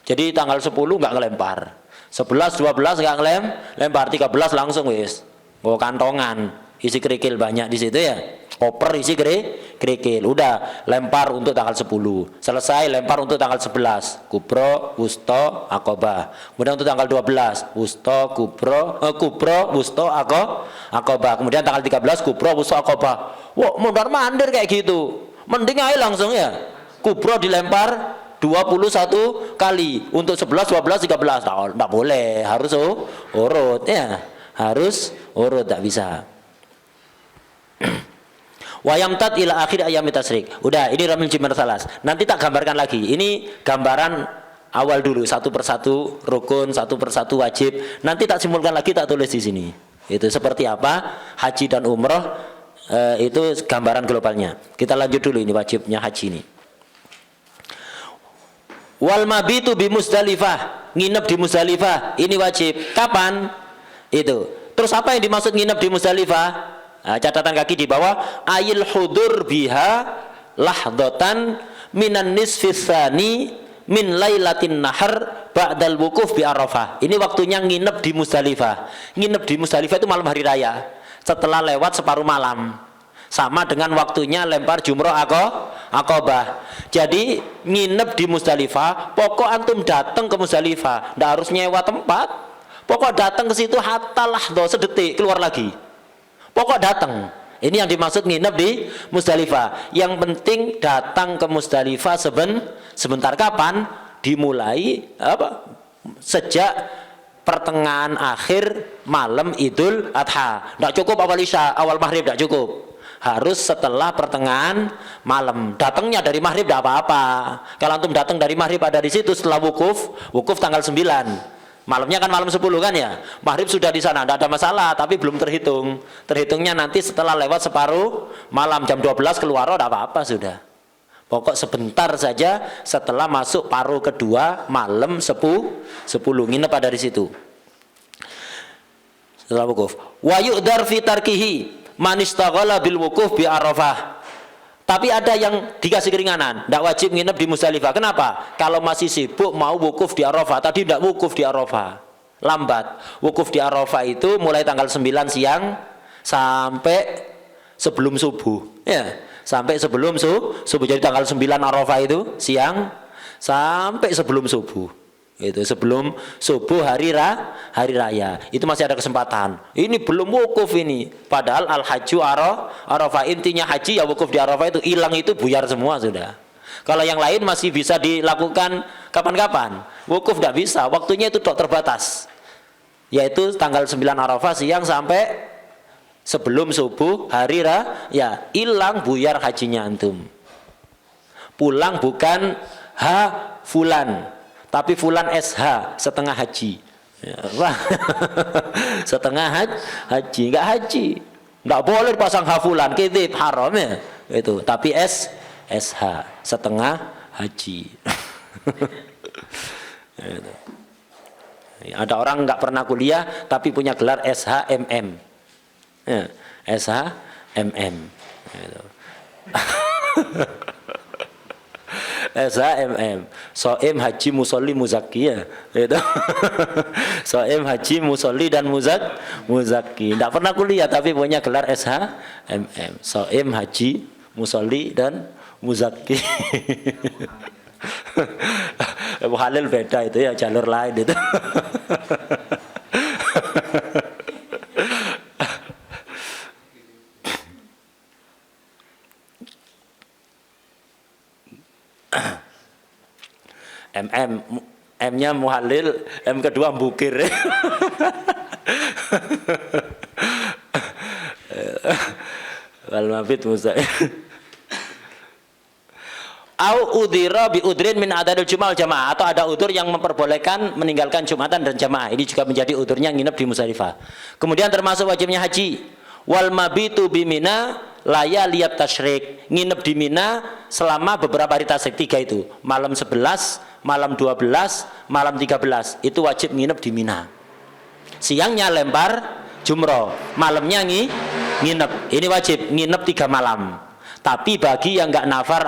Jadi tanggal 10 enggak ngelempar. 11, 12 enggak ngelempar, 13 langsung wis. Bawa kantongan, isi kerikil banyak di situ ya. Koper isi kerikil. Udah lempar untuk tanggal 10. Selesai lempar untuk tanggal 11. Kubro, wusta, aqabah. Kemudian untuk tanggal 12, wusta, kubro, wusta, aqabah. Kemudian tanggal 13 kubro, wusta, aqabah. Wah, mondar-mandir kayak gitu. Mending aja langsung ya. Kubro dilempar 21 kali untuk 11, 12, 13. Enggak boleh, harus urut ya. Harus urut, tak bisa. Wayamtat ila akhir ayam tasyrik. Udah, ini ramil jimar salas. Nanti tak gambarkan lagi. Ini gambaran awal dulu, satu persatu rukun, satu persatu wajib. Nanti tak simpulkan lagi, tak tulis di sini. Itu seperti apa haji dan umroh, itu gambaran globalnya. Kita lanjut dulu ini wajibnya haji ini. Wal mabitu bi Muzdalifah, nginep di Muzdalifah, ini wajib. Kapan? Itu. Terus apa yang dimaksud nginep di Muzdalifah? Nah, catatan kaki di bawah, ayil hudur biha lahdatan minan nisfis tsani min lailatin nahar ba'dal wukuf bi Arafah. Ini waktunya nginep di Muzdalifah. Nginep di Muzdalifah itu malam hari raya, setelah lewat separuh malam. Sama dengan waktunya lempar jumroh aqabah. Jadi nginep di Muzdalifah, pokok antum datang ke Muzdalifah, ndak harus nyewa tempat. Pokok datang ke situ hatta lahdo, sedetik keluar lagi. Pokok datang. Ini yang dimaksud nginep di Muzdalifah. Yang penting datang ke Muzdalifah sebentar. Kapan? Dimulai apa? Sejak pertengahan akhir malam Idul Adha. Tidak cukup awal isya, awal maghrib tidak cukup. Harus setelah pertengahan malam. Datangnya dari maghrib tidak apa-apa. Kalau antum datang dari maghrib ada di situ setelah wukuf tanggal 9. Malamnya kan malam 10 kan ya. Maghrib sudah di sana, tidak ada masalah, tapi belum terhitung. Terhitungnya nanti setelah lewat separuh malam jam 12 keluar, tidak apa-apa sudah. Pokok sebentar saja setelah masuk paruh kedua malam 10 nginep ada di situ. Setelah wukuf. Wa yu'dar fi tarkihi man istaghala bil wukuf bi Arafah. Tapi ada yang dikasih keringanan, tidak wajib nginep di Musdalifah. Kenapa? Kalau masih sibuk mau wukuf di Arafah, tadi tidak wukuf di Arafah, lambat. Wukuf di Arafah itu mulai tanggal 9 siang sampai sebelum subuh. Ya, sampai sebelum subuh. Jadi tanggal 9 Arafah itu siang sampai sebelum subuh. Itu sebelum subuh hari raya itu masih ada kesempatan. Ini belum wukuf ini, padahal al haju Arafah, intinya haji ya wukuf di Arafah itu, hilang itu buyar semua sudah. Kalau yang lain masih bisa dilakukan kapan-kapan, wukuf tidak bisa, waktunya itu terbatas, yaitu tanggal 9 Arafah siang sampai sebelum subuh hari raya, hilang buyar hajinya antum. Pulang bukan fulan, tapi fulan SH setengah haji, ya, setengah haji, enggak haji, enggak boleh pasang hafulan, kidib haram ya itu, tapi SH setengah haji. Gitu. Ada orang enggak pernah kuliah tapi punya gelar SHMM, ya, SHMM, gitu. SHMM, Soim Haji Musolli Muzaki ya, itu. Soim Haji Musolli dan Muzaki. Tidak pernah kuliah tapi punya gelar SHMM, Soim Haji Musolli dan Muzaki. Abu Halil beda itu ya, jalur lain itu. M-nya Muhalil, M kedua Bukir. Wal mabit Musa. Au udhira bi udrin min adadil jumal jamaah, atau ada udur yang memperbolehkan meninggalkan Jumatan dan jamaah. Ini juga menjadi udurnya nginep di Musdalifah. Kemudian termasuk wajibnya haji. Wal mabitu bi Mina laya liat tasyrik, nginep di Mina selama beberapa hari tasyrik, 3 itu, malam 11, malam 12, malam 13, itu wajib nginep di Mina. Siangnya lempar jumroh, malamnya nginep, ini wajib nginep 3 malam. Tapi bagi yang enggak nafar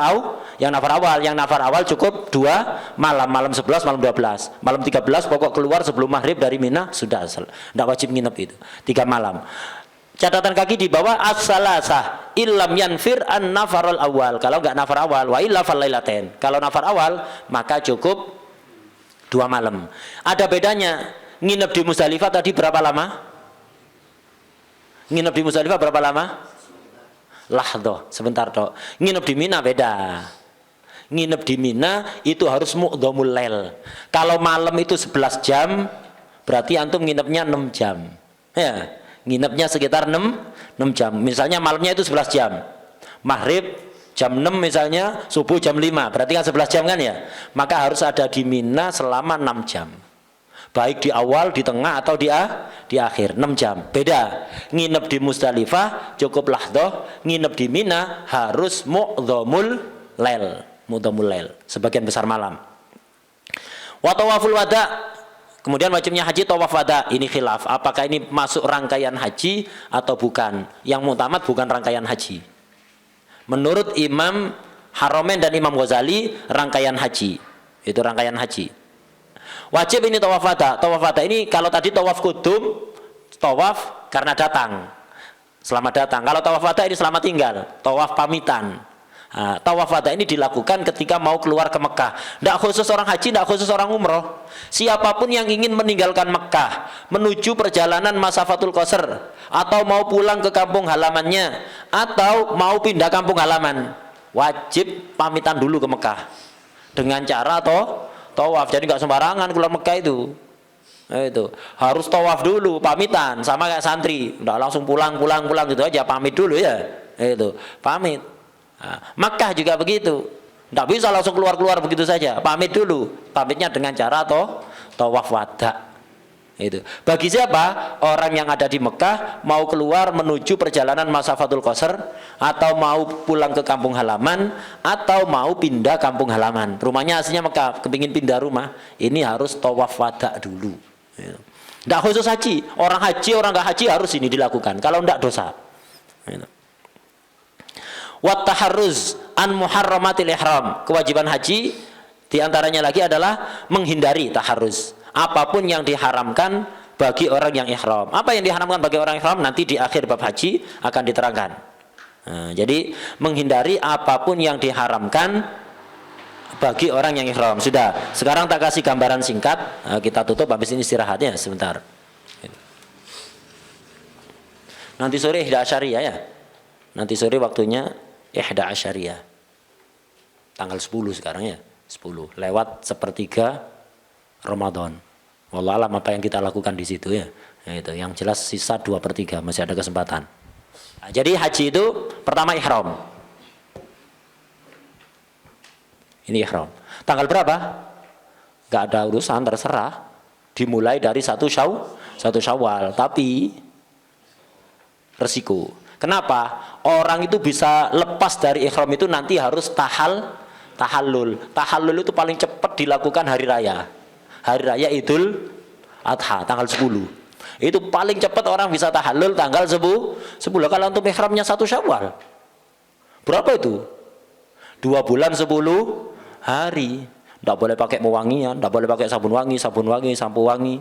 yang nafar awal cukup 2 malam, malam 11, malam 12, malam 13 pokok keluar sebelum maghrib dari Mina sudah, enggak wajib nginep itu 3 malam. Catatan kaki di bawah, as-salasah illam yanfir an nafarul awal, kalau enggak nafar awal, wa illa falailaten, kalau nafar awal maka cukup 2 malam. Ada bedanya, nginep di Musdalifah tadi berapa lama? Nginep di Musdalifah berapa lama? Lahdoh, sebentar toh. Nginep di Mina beda. Nginep di Mina itu harus mu'dhamul lail. Kalau malam itu 11 jam, berarti antum nginepnya 6 jam. Ya, nginepnya sekitar 6 jam. Misalnya malamnya itu 11 jam. Maghrib jam 6 misalnya, subuh jam 5. Berarti kan 11 jam kan ya? Maka harus ada di Mina selama 6 jam. Baik di awal, di tengah atau di akhir, 6 jam. Beda. Nginep di Musdalifah cukup lahdoh, nginep di Mina harus mu'dhamul lail. Mu'dhamul lail, sebagian besar malam. Wa tawaful wada', kemudian wajibnya haji tawaf wada', ini khilaf, apakah ini masuk rangkaian haji atau bukan. Yang mutamat bukan rangkaian haji. Menurut Imam Haromen dan Imam Ghazali, rangkaian haji. Itu rangkaian haji. Wajib ini tawaf wada'. Tawaf wada' ini kalau tadi tawaf kudum, tawaf karena datang, selamat datang. Kalau tawaf wada' ini selamat tinggal, tawaf pamitan. Nah, tawaf wada' ini dilakukan ketika mau keluar ke Mekah. Tidak khusus orang haji, tidak khusus orang umroh. Siapapun yang ingin meninggalkan Mekah, menuju perjalanan masafatul qasr, atau mau pulang ke kampung halamannya, atau mau pindah kampung halaman, wajib pamitan dulu ke Mekah. Dengan cara tawaf, jadi nggak sembarangan keluar Mekah itu. Itu harus tawaf dulu, pamitan, sama kayak santri, nggak langsung pulang gitu aja, pamit dulu ya. Itu pamit. Nah, Mekah juga begitu, nggak bisa langsung keluar begitu saja, pamit dulu. Pamitnya dengan cara tawaf wada'. Itu. Bagi siapa? Orang yang ada di Mekah mau keluar menuju perjalanan masafatul qasar, atau mau pulang ke kampung halaman, atau mau pindah kampung halaman. Rumahnya aslinya Mekah, kepingin pindah rumah, ini harus tawaf wada dulu. Tidak khusus haji. Orang haji, orang nggak haji harus ini dilakukan. Kalau tidak dosa. Wat taharruz an muharramatil ihram. Kewajiban haji diantaranya lagi adalah menghindari taharruz. Apapun yang diharamkan bagi orang yang ihram. Apa yang diharamkan bagi orang ihram nanti di akhir bab haji akan diterangkan. Nah, jadi menghindari apapun yang diharamkan bagi orang yang ihram. Sudah. Sekarang tak kasih gambaran singkat. Nah, kita tutup habis ini istirahatnya sebentar. Nanti sore ihda asyariyah ya. Nanti sore waktunya ihda asyariyah. Tanggal 10 sekarang ya. 10 lewat sepertiga Ramadan. Wallah alam apa yang kita lakukan di situ ya. Nah, itu yang jelas sisa 2/3 masih ada kesempatan. Nah, jadi haji itu pertama ihram. Ini ihram. Tanggal berapa? Gak ada urusan, terserah. Dimulai dari 1 Syawal, tapi resiko. Kenapa? Orang itu bisa lepas dari ihram itu nanti harus tahallul. Tahallul itu paling cepat dilakukan hari raya. Hari raya Idul Adha tanggal 10. Itu paling cepat orang bisa tahallul tanggal 10. Kalau untuk ihramnya 1 Syawal. Berapa itu? 2 bulan 10 hari. Tidak boleh pakai mewangian, tidak boleh pakai sabun wangi, sampo wangi.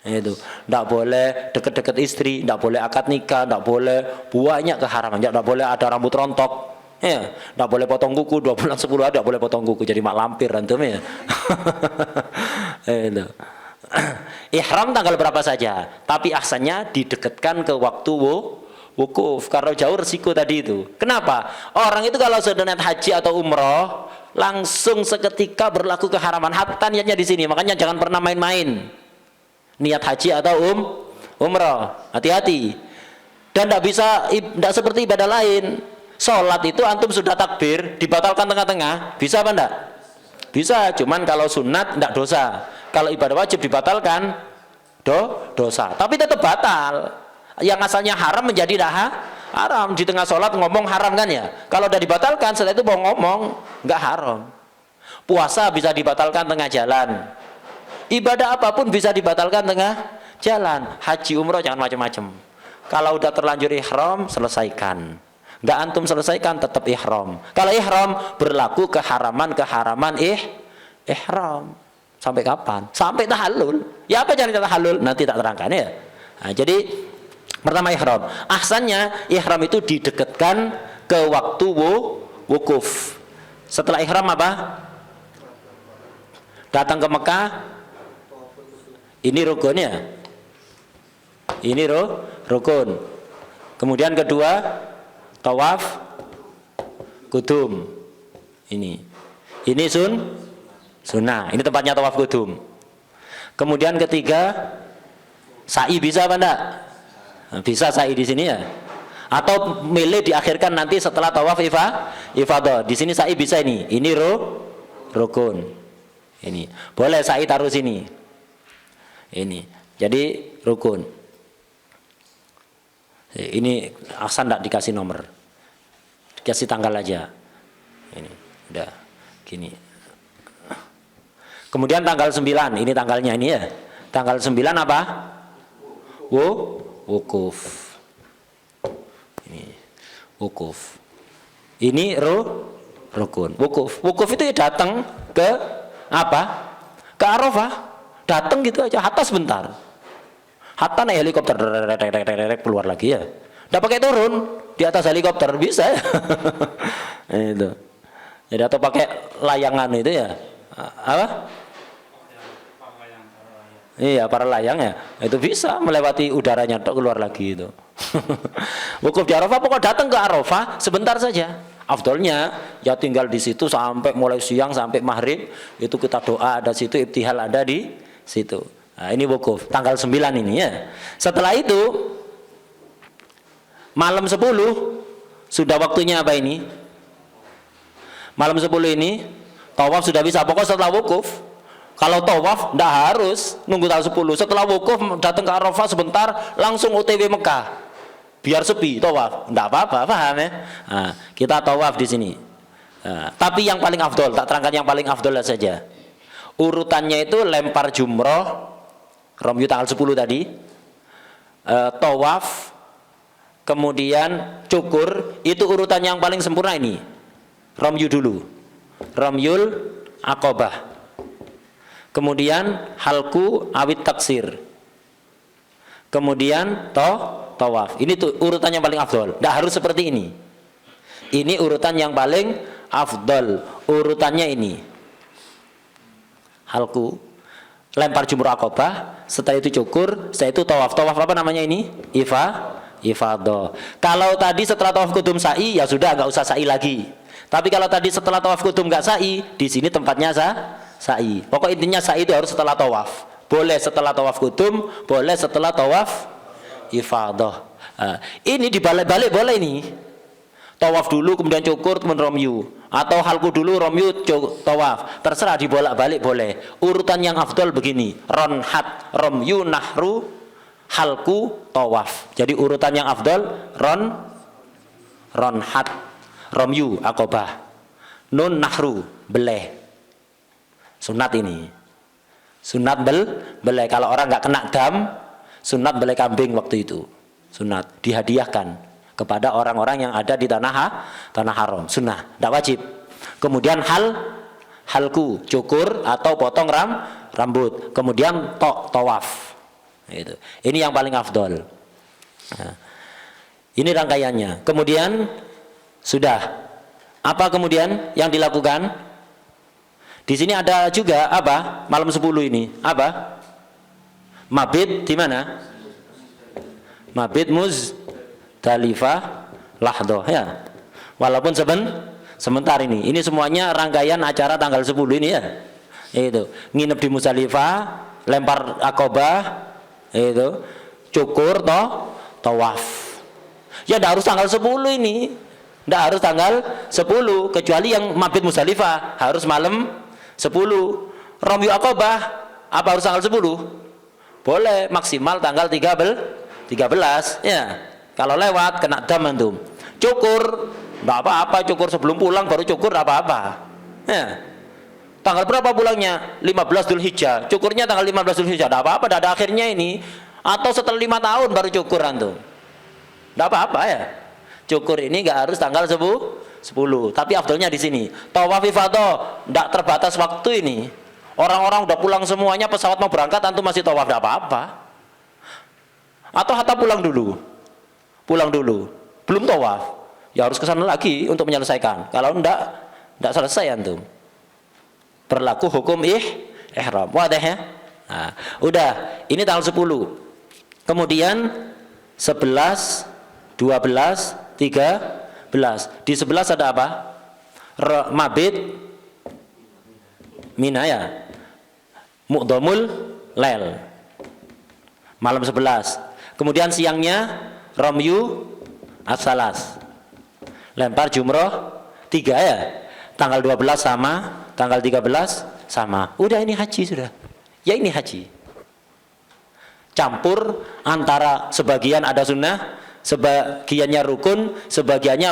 Itu. Tidak boleh deket-deket istri, tidak boleh akad nikah, tidak boleh banyak keharaman, tidak boleh ada rambut rontok. Ya, tidak boleh potong kuku 2 bulan 10 hari, tidak boleh potong kuku jadi mak lampir antum ya. Itu. Ihram tanggal berapa saja, tapi ahsannya didekatkan ke waktu wukuf. Karena jauh resiko tadi itu. Kenapa? Orang itu kalau sudah niat haji atau umroh langsung seketika berlaku keharaman. Hatta niatnya di sini, makanya jangan pernah main-main. Niat haji atau umroh, hati-hati. Dan tidak seperti ibadah lain. Sholat itu antum sudah takbir, dibatalkan tengah-tengah, bisa apa enggak? Bisa, cuman kalau sunat enggak dosa. Kalau ibadah wajib dibatalkan dosa, tapi tetap batal. Yang asalnya haram menjadi haram. Di tengah sholat ngomong haram kan ya? Kalau udah dibatalkan, setelah itu mau ngomong enggak haram. Puasa bisa dibatalkan tengah jalan. Ibadah apapun bisa dibatalkan tengah jalan. Haji umroh jangan macam-macam. Kalau udah terlanjur ihram, selesaikan. Nggak antum selesaikan tetap ihram. Kalau ihram berlaku keharaman ihram. Sampai kapan? Sampai tahallul. Ya apa jangan tahallul? Nanti tak terangkan ya. Nah, jadi pertama ihram. Ahsannya ihram itu didekatkan ke waktu wukuf. Setelah ihram apa? Datang ke Mekah. Ini rukunnya. Ini rukun. Kemudian kedua tawaf kudum. Ini sunnah. Ini tempatnya tawaf kudum. Kemudian ketiga sa'i bisa apa enggak? Bisa sa'i di sini ya. Atau milih diakhirkan nanti setelah tawaf ifadah. Di sini sa'i bisa ini. Ini rukun. Ini. Boleh sa'i taruh sini. Ini. Jadi rukun. Ini asal tidak dikasih nomor, dikasih tanggal aja. Ini udah gini. Kemudian tanggal 9, ini tanggalnya ini ya. Tanggal 9 apa? Wukuf. Ini wukuf. Ini rukun. Wukuf itu ya datang ke apa? Ke Arafah. Datang gitu aja, hatta sebentar. Hatta naik helikopter keluar lagi ya. Nggak pakai turun di atas helikopter bisa ya. Itu. Jadi atau pakai layangan itu ya. Apa? Iya, para layang ya. Itu bisa melewati udaranya keluar lagi itu. Wukuf di Arafah pokok datang ke Arafah sebentar saja. Afdolnya ya tinggal di situ sampai mulai siang sampai maghrib itu kita doa ada situ, ibtihal ada di situ. Nah, ini wukuf tanggal 9 ini ya. Setelah itu malam 10 sudah waktunya apa ini? Malam 10 ini tawaf sudah bisa. Pokok setelah wukuf Kalau tawaf ndak harus nunggu tanggal 10. Setelah wukuf datang ke Arafah sebentar langsung OTW Mekah. Biar sepi tawaf. Ndak apa-apa, paham ya? Nah, kita tawaf di sini. Nah, tapi yang paling afdol, tak terangkan yang paling afdol saja. Urutannya itu lempar jumroh, romyu tanggal 10 tadi, tawaf, kemudian cukur, itu urutan yang paling sempurna ini. Romyu dulu, romyul akobah. Kemudian halku awit taksir. Kemudian tawaf. Ini tuh urutan yang paling afdol. Tidak harus seperti ini. Ini urutan yang paling afdol. Urutannya ini. Halku, lempar jumroh akobah, setelah itu cukur, setelah itu tawaf. Tawaf apa namanya ini? Ifadah. Kalau tadi setelah tawaf kudum sa'i, ya sudah nggak usah sa'i lagi. Tapi kalau tadi setelah tawaf kudum nggak sa'i, di sini tempatnya sa'i. Pokok intinya sa'i itu harus setelah tawaf. Boleh setelah tawaf kudum, boleh setelah tawaf ifadah. Ini dibalik-balik boleh ini. Tawaf dulu kemudian cukur kemudian romyu, atau halku dulu romyu tawaf. Terserah dibolak-balik boleh. Urutan yang afdol begini: ronhat, romyu, nahru, halku, tawaf. Jadi urutan yang afdol ronhat, romyu, akobah, nun, nahru, beleh. Sunat ini, sunat belai. Kalau orang nggak kena dam, sunat belai kambing waktu itu. Sunat dihadiahkan kepada orang-orang yang ada di tanah haram. Sunnah, tidak wajib. Kemudian halku, cukur atau potong rambut. Kemudian tawaf. Itu. Ini yang paling afdol. Nah, ini rangkaiannya. Kemudian sudah. Apa kemudian yang dilakukan? Di sini ada juga apa? Malam 10 ini. Apa? Mabit di mana? Mabit Muzdalifah lahdoh ya. Walaupun sebentar ini. Ini semuanya rangkaian acara tanggal 10 ini ya. Itu. Nginep di Muzdalifah, lempar akobah, itu. Cukur tawaf. Ya enggak harus tanggal 10 ini. Enggak harus tanggal 10, kecuali yang mabit Muzdalifah harus malam 10. Romyu akobah apa harus tanggal 10? Boleh maksimal tanggal 13 ya. Kalau lewat kena dam antum. Cukur enggak apa-apa, cukur sebelum pulang baru cukur apa-apa. Ya. Tanggal berapa pulangnya? 15 Dzulhijjah. Cukurnya tanggal 15 Dzulhijjah. Enggak apa-apa, enggak ada akhirnya ini. Atau setelah 5 tahun baru cukur antum. Enggak apa-apa ya. Cukur ini enggak harus tanggal 10. Tapi afdolnya di sini. Tawaf ifadah tidak terbatas waktu ini. Orang-orang udah pulang semuanya, pesawat mau berangkat, antum masih tawaf, tidak apa-apa. Atau hatta pulang dulu, belum tawaf, ya harus ke sana lagi untuk menyelesaikan. Kalau tidak selesai antum. Berlaku hukum ihram. Wadah ya. Nah, udah. Ini tanggal 10. Kemudian 11, 12, 13. Di 11 ada apa? Mabit Mina ya. Muqdomul Lail. Malam 11. Kemudian siangnya romyu as-salas. Lempar jumroh 3 ya. Tanggal 12 sama, tanggal 13 sama. Udah ini haji sudah. Ya ini haji. Campur antara sebagian ada sunnah, sebagiannya rukun, sebagiannya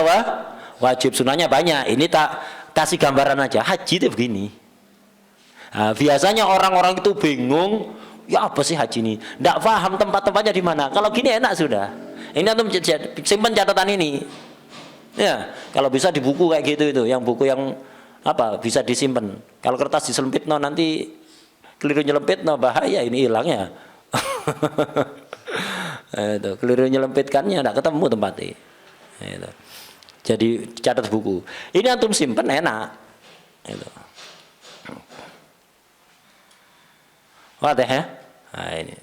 wajib. Sunnahnya banyak. Ini tak kasih gambaran aja. Haji itu begini. Nah, biasanya orang-orang itu bingung, ya apa sih haji ini? Tidak paham tempat-tempatnya di mana. Kalau gini enak sudah. Ini antum simpan catatan ini. Ya, kalau bisa di buku kayak gitu itu, yang buku yang apa bisa disimpan. Kalau kertas diselempit no nanti keliru nyelempit no bahaya ini hilangnya. Itu keliru nyelempitkannya tidak ketemu tempatnya. Itu. Jadi catat buku. Ini antum simpen enak. Itu. Wadah ya. Nah, ini.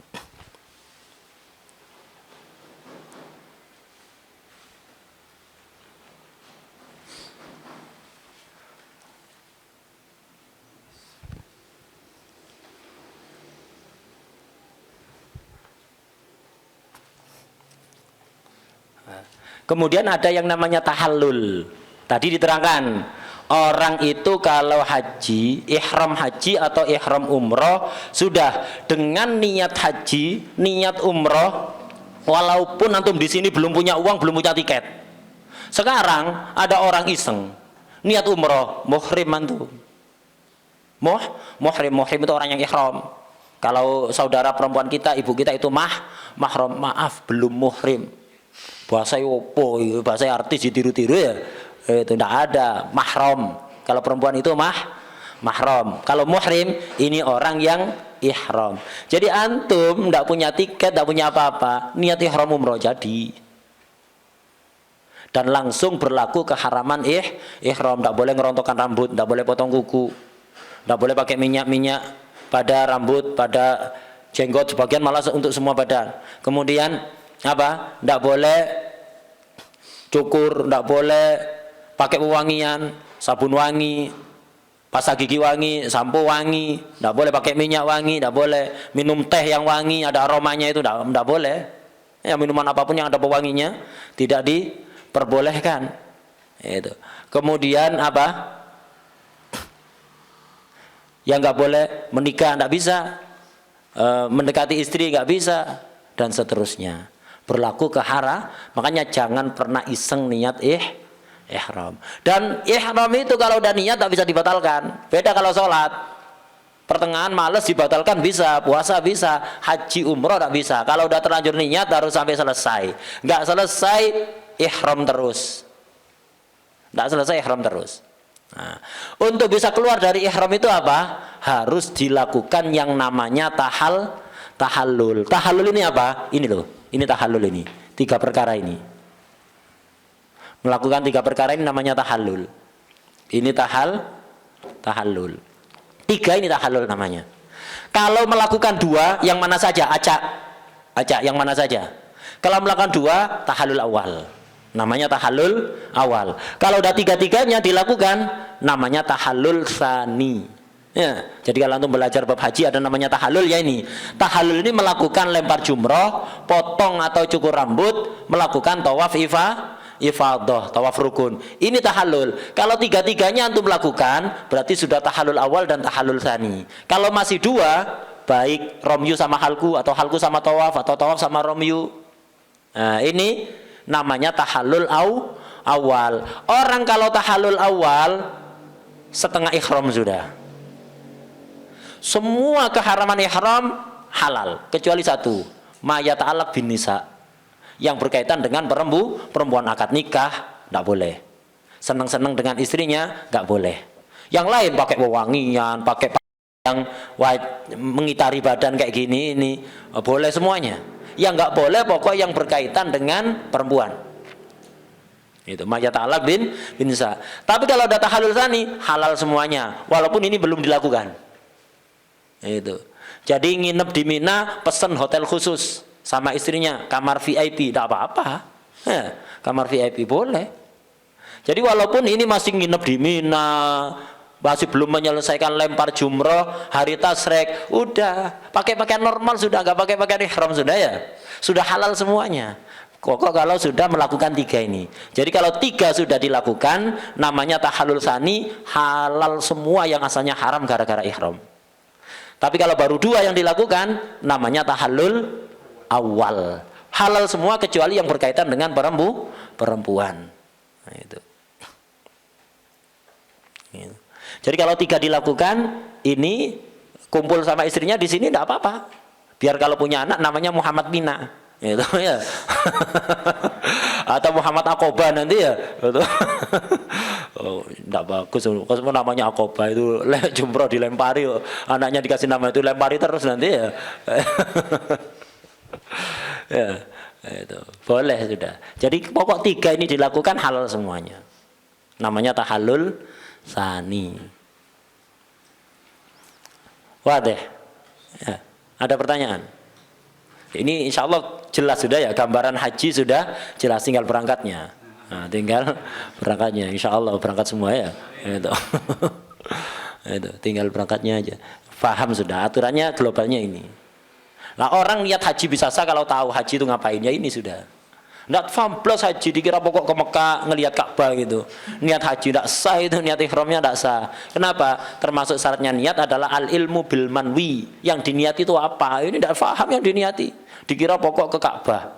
Kemudian ada yang namanya tahallul. Tadi diterangkan Orang itu kalau haji, ihram haji atau ihram umroh sudah dengan niat haji, niat umroh, walaupun antum di sini belum punya uang, belum punya tiket. Sekarang ada orang iseng, niat umroh, muhrim antum. Muhrim itu orang yang ihram. Kalau saudara perempuan kita, ibu kita itu mahram, maaf belum muhrim. Bahasa opo, bahasa artis ditiru-tiru ya. Itu tidak ada mahram. Kalau perempuan itu mahram. Kalau muhrim ini orang yang ihram. Jadi antum tidak punya tiket, tidak punya apa-apa, niat ihram umroh jadi. Dan langsung berlaku keharaman ihram. Tidak boleh ngerontokkan rambut, tidak boleh potong kuku, tidak boleh pakai minyak pada rambut, pada jenggot, sebagian malah untuk semua badan. Kemudian apa? Tidak boleh cukur, tidak boleh pakai pewangian, sabun wangi, pasta gigi wangi, sampo wangi, tidak boleh pakai minyak wangi, tidak boleh minum teh yang wangi, ada aromanya itu tidak boleh. Ya, minuman apapun yang ada pewanginya tidak diperbolehkan. Itu. Kemudian apa? Yang nggak boleh menikah, nggak bisa, mendekati istri nggak bisa, dan seterusnya. Berlaku kehara, makanya jangan pernah iseng niat ihram. Dan ihram itu kalau udah niat tak bisa dibatalkan. Beda kalau sholat, pertengahan males dibatalkan bisa, puasa bisa, haji umroh tak bisa. Kalau udah terlanjur niat harus sampai selesai. Nggak selesai ihram terus. Nggak selesai ihram terus. Nah, untuk bisa keluar dari ihram itu apa? Harus dilakukan yang namanya tahallul. Tahallul ini apa? Ini loh. Ini tahallul ini. 3 perkara ini. Melakukan 3 perkara ini namanya tahallul. Ini tahallul. 3 ini tahallul namanya. Kalau melakukan 2, yang mana saja? Acak yang mana saja? Kalau melakukan 2, tahallul awal. Namanya tahallul awal. Kalau udah 3-tiganya dilakukan, namanya tahallul tsani. Ya, jadi kalau antum belajar bab haji ada namanya tahallul ya ini. Tahallul ini melakukan lempar jumroh, potong atau cukur rambut, melakukan tawaf ifadah, tawaf rukun. Ini tahallul. Kalau 3-tiganya antum lakukan, berarti sudah tahallul awal dan tahallul tsani. Kalau masih 2, baik romyu sama halku atau halku sama tawaf atau tawaf sama romyu. Nah, ini namanya tahallul awal. Orang kalau tahallul awal setengah ihram sudah. Semua keharaman ihram halal kecuali 1, ma yata'allaq bin nisa, yang berkaitan dengan perempuan akad nikah tidak boleh. Senang-senang dengan istrinya nggak boleh. Yang lain pakai wewangian, pakai yang mengitari badan kayak gini ini boleh semuanya. Yang nggak boleh pokok yang berkaitan dengan perempuan. Itu ma yata'allaq bin nisa. Tapi kalau ada tahallul tsani halal semuanya walaupun ini belum dilakukan. Itu. Jadi nginep di Mina, pesen hotel khusus sama istrinya, kamar VIP, tidak apa-apa. Ya, kamar VIP boleh. Jadi walaupun ini masih nginep di Mina, masih belum menyelesaikan lempar jumroh, hari tasrek, udah pakai pakaian normal sudah, nggak pakai pakaian ihram sudah ya, sudah halal semuanya. Kok kalau sudah melakukan 3 ini. Jadi kalau 3 sudah dilakukan, namanya tahallul tsani, halal semua yang asalnya haram gara-gara ihram. Tapi kalau baru 2 yang dilakukan, namanya tahallul awal. Halal semua kecuali yang berkaitan dengan perempuan. Nah, itu. Jadi kalau 3 dilakukan, ini kumpul sama istrinya di sini tidak apa-apa. Biar kalau punya anak namanya Muhammad Mina. Itu ya. Atau Muhammad Akoba nanti ya. Itu. Oh, enggak bagus. Kalau namanya Akoba itu jumroh dilempari, anaknya dikasih nama itu lempari terus nanti ya. Ya, itu. Boleh sudah. Jadi pokok 3 ini dilakukan halal semuanya. Namanya tahallul tsani. Wadah. Ya. Ada pertanyaan? Ini insya Allah jelas sudah ya, gambaran haji sudah jelas, tinggal berangkatnya. Nah, tinggal berangkatnya, insya Allah berangkat semua ya. Itu. Itu, tinggal berangkatnya aja. Faham sudah, aturannya globalnya ini. Nah, orang niat haji bisa sah kalau tahu haji itu ngapain, ya ini sudah. Nggak paham plus haji, dikira pokok ke Mekah ngelihat Ka'bah gitu. Niat haji nggak sah itu, niat ihramnya nggak sah. Kenapa? Termasuk syaratnya niat adalah al ilmu bil manwi. Yang diniati itu apa? Ini nggak paham yang diniati. Dikira pokok ke Ka'bah.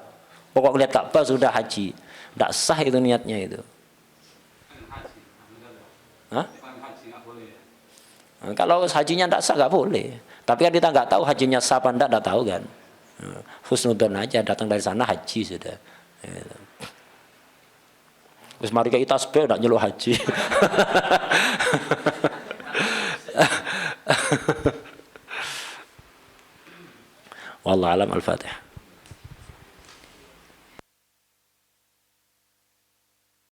Pokok lihat Ka'bah sudah haji. Nggak sah itu niatnya itu. Hah? Nah, kalau hajinya nggak sah nggak boleh. Tapi kan kita nggak tahu hajinya sah apa nggak tahu kan. Husnudzon aja, datang dari sana haji sudah. Terus mari kita tasbih nak nyeluk haji. Wallahu alam, al-Fatihah.